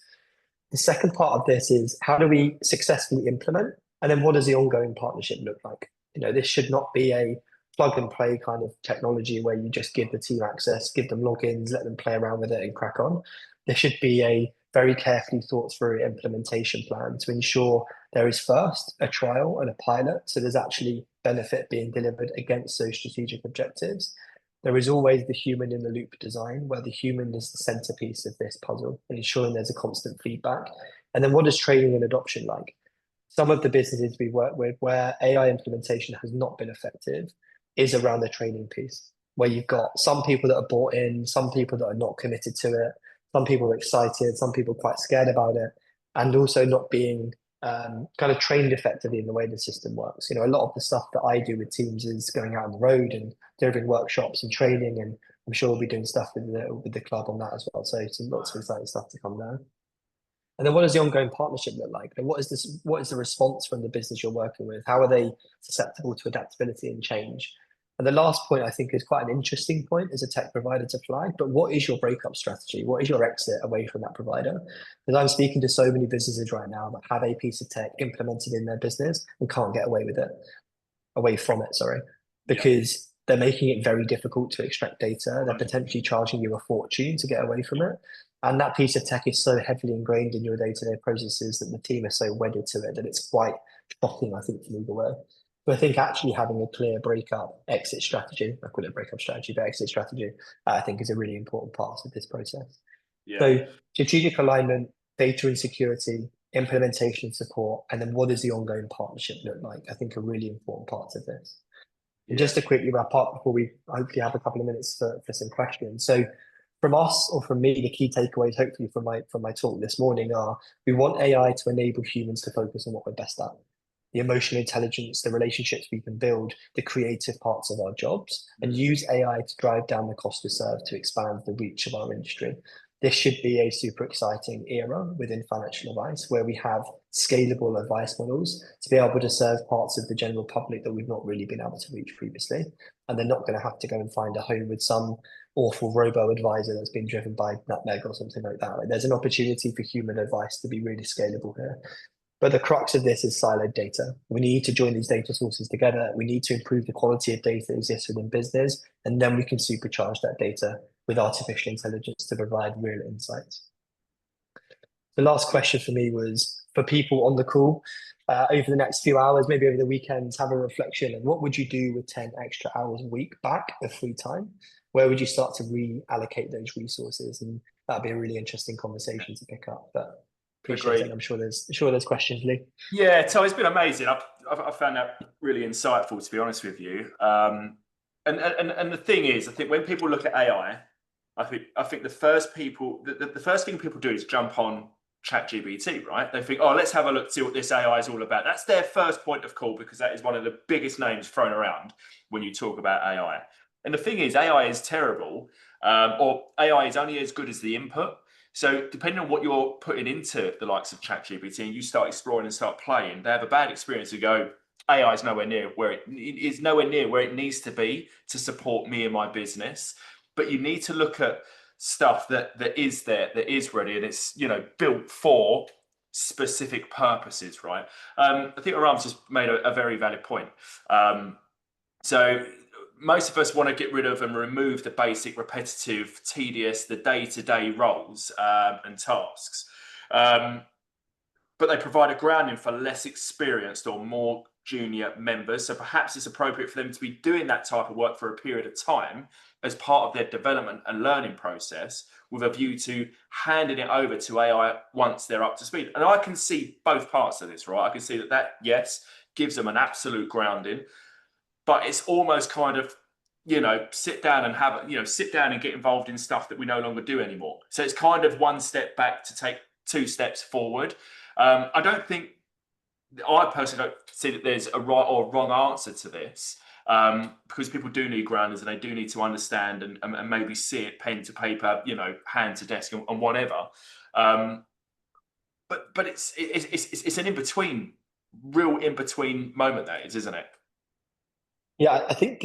The second part of this is how do we successfully implement? And then what does the ongoing partnership look like? This should not be a plug and play kind of technology where you just give the team access, give them logins, let them play around with it and crack on. There should be a very carefully thought through implementation plan to ensure there is first a trial and a pilot. So there's actually benefit being delivered against those strategic objectives. There is always the human in the loop design where the human is the centerpiece of this puzzle and ensuring there's a constant feedback. And then what is training and adoption like? Some of the businesses we work with where AI implementation has not been effective is around the training piece, where you've got some people that are bought in, some people that are not committed to it, some people are excited, some people quite scared about it, and also not being kind of trained effectively in the way the system works. A lot of the stuff that I do with teams is going out on the road and delivering workshops and training, and I'm sure we'll be doing stuff with the club on that as well. So some lots of exciting stuff to come there. And then what does the ongoing partnership look like? And what is the response from the business you're working with? How are they susceptible to adaptability and change? And the last point I think is quite an interesting point as a tech provider to flag, but what is your breakup strategy? What is your exit away from that provider? Because I'm speaking to so many businesses right now that have a piece of tech implemented in their business and can't get away from it, sorry, Yeah, because they're making it very difficult to extract data. They're 100%. potentially charging you a fortune to get away from it. And that piece of tech is so heavily ingrained in your day-to-day processes that the team is so wedded to it that it's quite shocking, I think, to move away. But I think actually having a clear breakup exit strategy, I call it breakup strategy, but exit strategy, I think is a really important part of this process. Yeah, So strategic alignment, data insecurity, implementation support, and then what does the ongoing partnership look like? I think are really important parts of this. And yeah, just to quickly wrap up before we hopefully have a couple of minutes for some questions. So from us or from me, the key takeaways, hopefully from my talk this morning are we want AI to enable humans to focus on what we're best at. The emotional intelligence, the relationships we can build, the creative parts of our jobs, and use AI to drive down the cost to serve to expand the reach of our industry. This should be a super exciting era within financial advice where we have scalable advice models to be able to serve parts of the general public that we've not really been able to reach previously. And they're not going to have to go and find a home with some awful robo advisor that's been driven by Nutmeg or something like that. Like, there's an opportunity for human advice to be really scalable here. But the crux of this is siloed data. We need to join these data sources together. We need to improve the quality of data that exists within business, and then we can supercharge that data with artificial intelligence to provide real insights. The last question for me was for people on the call over the next few hours, maybe over the weekends, have a reflection. And what would you do with 10 extra hours a week back of free time? Where would you start to reallocate those resources? And that'd be a really interesting conversation to pick up. But appreciate it. agreed. I'm sure there's questions, Lee. Yeah, so it's been amazing. I've found that really insightful, to be honest with you. And the thing is, I think when people look at AI, I think the first thing people do is jump on ChatGPT, right? They think, oh, let's have a look, see what this AI is all about. That's their first point of call because that is one of the biggest names thrown around when you talk about AI. And the thing is, AI is terrible, or AI is only as good as the input. So depending on what you're putting into the likes of ChatGPT and you start exploring and start playing, they have a bad experience. You go, AI is nowhere near where it is nowhere near where it needs to be to support me and my business. But you need to look at stuff that is there, that is ready, and it's built for specific purposes, right? I think Aram's just made a very valid point. So most of us want to get rid of and remove the basic, repetitive, tedious, the day-to-day roles and tasks. But they provide a grounding for less experienced or more junior members. So perhaps it's appropriate for them to be doing that type of work for a period of time as part of their development and learning process with a view to handing it over to AI once they're up to speed. And I can see both parts of this, right? I can see that yes, gives them an absolute grounding, but it's almost kind of sit down and get involved in stuff that we no longer do anymore. So it's kind of one step back to take two steps forward. I personally don't see that there's a right or wrong answer to this, because people do need grounders and they do need to understand and maybe see it pen to paper, hand to desk and whatever. But it's an real in between moment that is, isn't it? Yeah, I think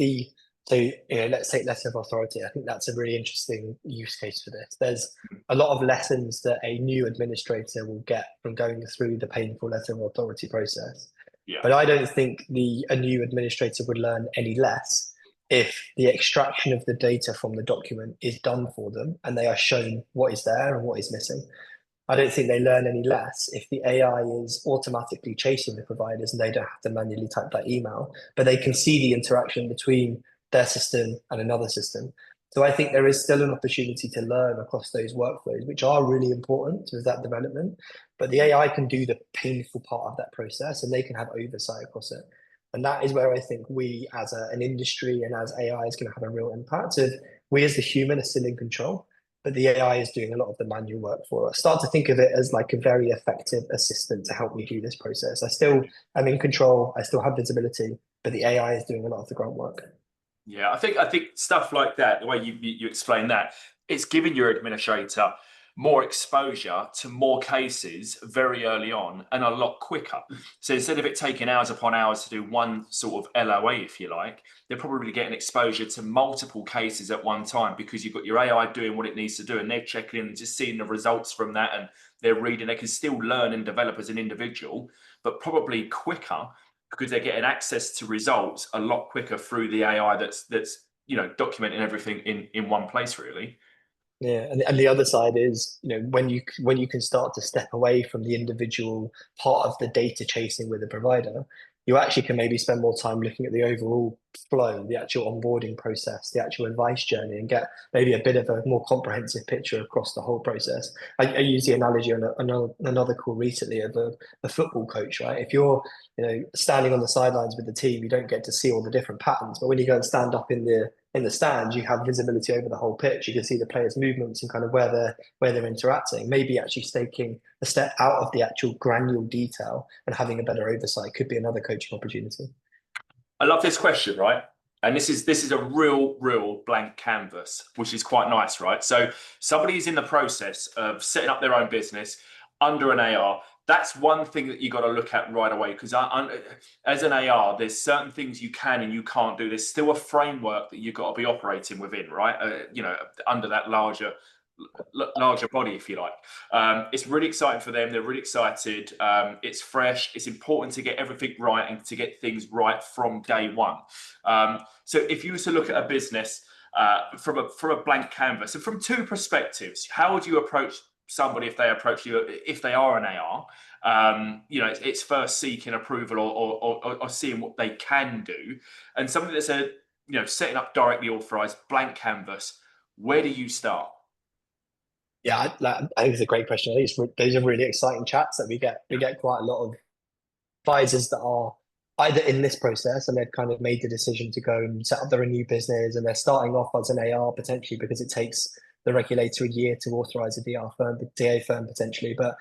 let's take letter of authority. I think that's a really interesting use case for this. There's a lot of lessons that a new administrator will get from going through the painful letter of authority process. Yeah. But I don't think a new administrator would learn any less if the extraction of the data from the document is done for them and they are shown what is there and what is missing. I don't think they learn any less if the AI is automatically chasing the providers and they don't have to manually type that email, but they can see the interaction between their system and another system. So I think there is still an opportunity to learn across those workflows, which are really important to that development. But the AI can do the painful part of that process and they can have oversight across it. And that is where I think we as an industry and as AI is going to have a real impact. Of we as the human are still in control, but the AI is doing a lot of the manual work for us. Start to think of it as like a very effective assistant to help me do this process. I still am in control. I still have visibility, but the AI is doing a lot of the grunt work. Yeah, I think stuff like that, the way you explain that, it's giving your administrator more exposure to more cases very early on and a lot quicker. So instead of it taking hours upon hours to do one sort of LOA, if you like, they're probably getting exposure to multiple cases at one time, because you've got your AI doing what it needs to do, and they're checking in and just seeing the results from that, and they're reading. They can still learn and develop as an individual, but probably quicker, because they're getting access to results a lot quicker through the AI that's documenting everything in one place, really. Yeah, and the other side is, when you can start to step away from the individual part of the data chasing with a provider, you actually can maybe spend more time looking at the overall flow, the actual onboarding process, the actual advice journey, and get maybe a bit of a more comprehensive picture across the whole process. I use the analogy on another call recently of a football coach, right? If you're standing on the sidelines with the team, you don't get to see all the different patterns, but when you go and stand up in the stands, you have visibility over the whole pitch. You can see the players' movements and kind of where they're interacting. Maybe actually taking a step out of the actual granular detail and having a better oversight could be another coaching opportunity. I love this question, right? And this is a real blank canvas, which is quite nice, right? So somebody's in the process of setting up their own business under an AR. That's one thing that you got to look at right away, because as an AR, there's certain things you can and you can't do. There's still a framework that you've got to be operating within, right? Under that larger body, if you like. It's really exciting for them. They're really excited. It's fresh. It's important to get everything right and to get things right from day one. So if you were to look at a business from a blank canvas, and from two perspectives, how would you approach somebody if they approach you, if they are an AR? It's first seeking approval or seeing what they can do, and somebody that's setting up directly authorized blank canvas. Where do you start? Yeah, I think it's a great question. I think those are really exciting chats that we get. We get quite a lot of advisors that are either in this process and they've kind of made the decision to go and set up their new business, and they're starting off as an AR potentially because it takes the regulator a year to authorize a DA firm potentially. But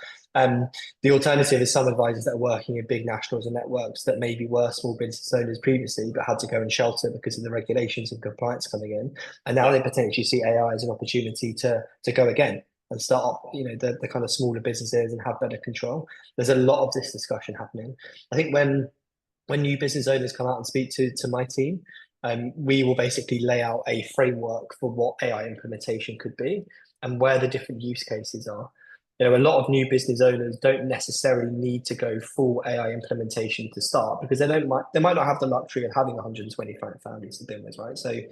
the alternative is some advisors that are working in big nationals and networks that maybe were small business owners previously, but had to go and shelter because of the regulations and compliance coming in. And now they potentially see AI as an opportunity to go again and start up, the kind of smaller businesses and have better control. There's a lot of this discussion happening. I think when new business owners come out and speak to my team, we will basically lay out a framework for what AI implementation could be and where the different use cases are. A lot of new business owners don't necessarily need to go full AI implementation to start, because they might not have the luxury of having 120 client families to begin with, right? So for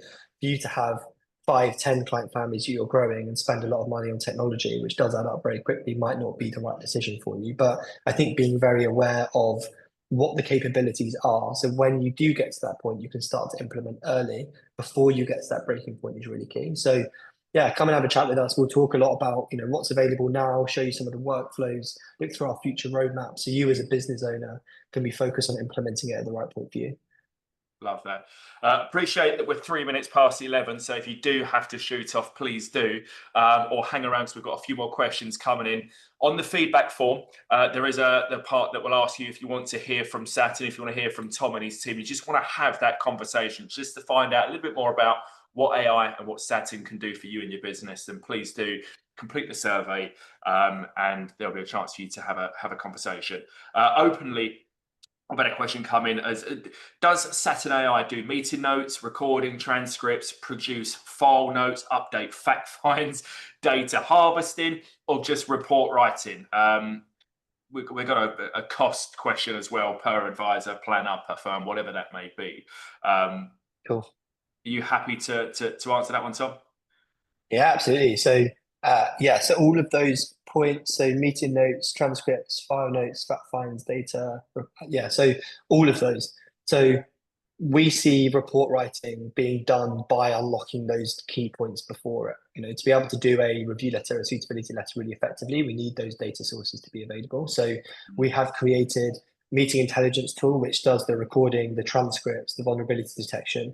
you to have 5-10 client families you're growing and spend a lot of money on technology, which does add up very quickly, might not be the right decision for you. But I think being very aware of what the capabilities are, so when you do get to that point, you can start to implement early before you get to that breaking point, is really key. So yeah, come and have a chat with us. We'll talk a lot about what's available now, show you some of the workflows, look through our future roadmap, so you as a business owner can be focused on implementing it at the right point for you. Love that. Appreciate that we're 3 minutes past 11. So if you do have to shoot off, please do, or hang around, because we've got a few more questions coming in. On the feedback form, there is the part that will ask you if you want to hear from Saturn, if you want to hear from Tom and his team. You just want to have that conversation just to find out a little bit more about what AI and what Saturn can do for you and your business. Then please do complete the survey, and there'll be a chance for you to have a conversation openly. I've had a question come in as, does Saturn AI do meeting notes, recording, transcripts, produce file notes, update fact finds, data harvesting, or just report writing? We've got a cost question as well, per advisor, planner, per firm, whatever that may be. Cool. Are you happy to answer that one, Tom? Yeah, absolutely. So so all of those points, so meeting notes, transcripts, file notes, fact finds, data, so all of those. So we see report writing being done by unlocking those key points before it. To be able to do a review letter, a suitability letter really effectively, we need those data sources to be available. So we have created meeting intelligence tool, which does the recording, the transcripts, the vulnerability detection.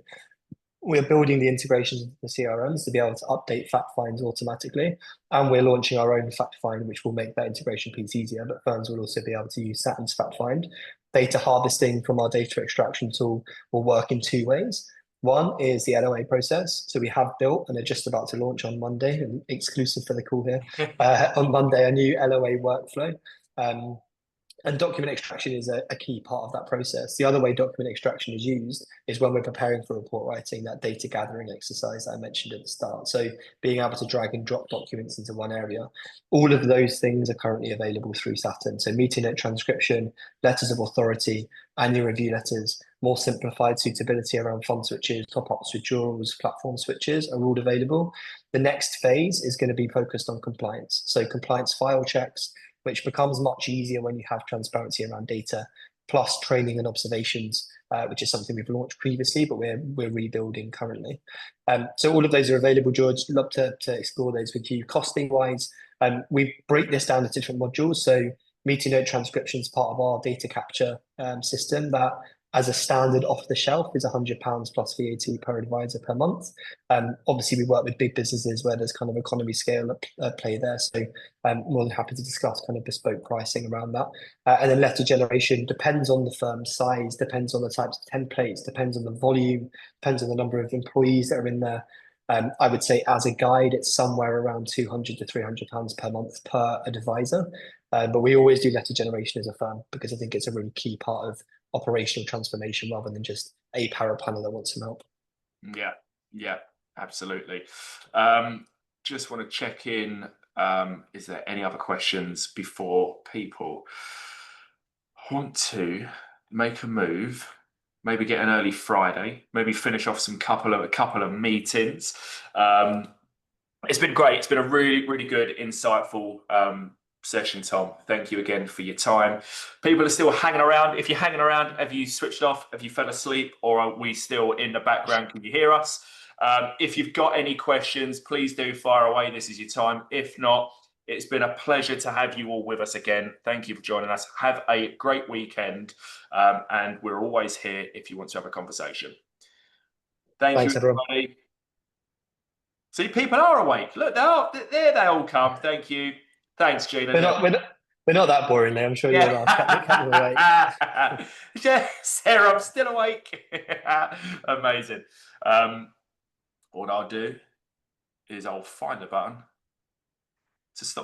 We're building the integrations with the CRMs to be able to update fact finds automatically. And we're launching our own fact find, which will make that integration piece easier. But firms will also be able to use Saturn's fact find. Data harvesting from our data extraction tool will work in two ways. One is the LOA process. So we have built and are just about to launch on Monday, and exclusive for the call here, on Monday, a new LOA workflow. And document extraction is a key part of that process. The other way document extraction is used is when we're preparing for report writing, that data gathering exercise that I mentioned at the start. So being able to drag and drop documents into one area, all of those things are currently available through Saturn. So meeting note transcription, letters of authority, annual review letters, more simplified suitability around fund switches, top-ups, withdrawals, platform switches are all available. The next phase is going to be focused on compliance. So compliance file checks, which becomes much easier when you have transparency around data, plus training and observations, which is something we've launched previously, but we're rebuilding currently. So all of those are available, George. Love to explore those with you. Costing wise, we break this down into different modules. So meeting note transcription is part of our data capture system that, as a standard off the shelf, is £100 plus VAT per advisor per month. Obviously, we work with big businesses where there's kind of economy scale at play there. So I'm more than happy to discuss kind of bespoke pricing around that. And then letter generation depends on the firm's size, depends on the types of templates, depends on the volume, depends on the number of employees that are in there. I would say as a guide, it's somewhere around £200 to £300 per month per advisor. But we always do letter generation as a firm because I think it's a really key part of operational transformation rather than just a power planner that wants some help. Yeah, absolutely. Just want to check in. Is there any other questions before people want to make a move? Maybe get an early Friday. Maybe finish off a couple of meetings. It's been great. It's been a really good, insightful session, Tom. Thank you again for your time. People are still hanging around. If you're hanging around, have you switched off? Have you fell asleep? Or are we still in the background? Can you hear us? If you've got any questions, please do fire away. This is your time. If not, it's been a pleasure to have you all with us again. Thank you for joining us. Have a great weekend. And we're always here if you want to have a conversation. Thanks you, everybody. Everyone. See, people are awake. Look, there they all come. Thank you. Thanks, Gina. We're not that boring, I'm sure you'll laugh. Kept me awake. Yeah, Sarah, I'm still awake. Amazing. What I'll do is I'll find the button to stop the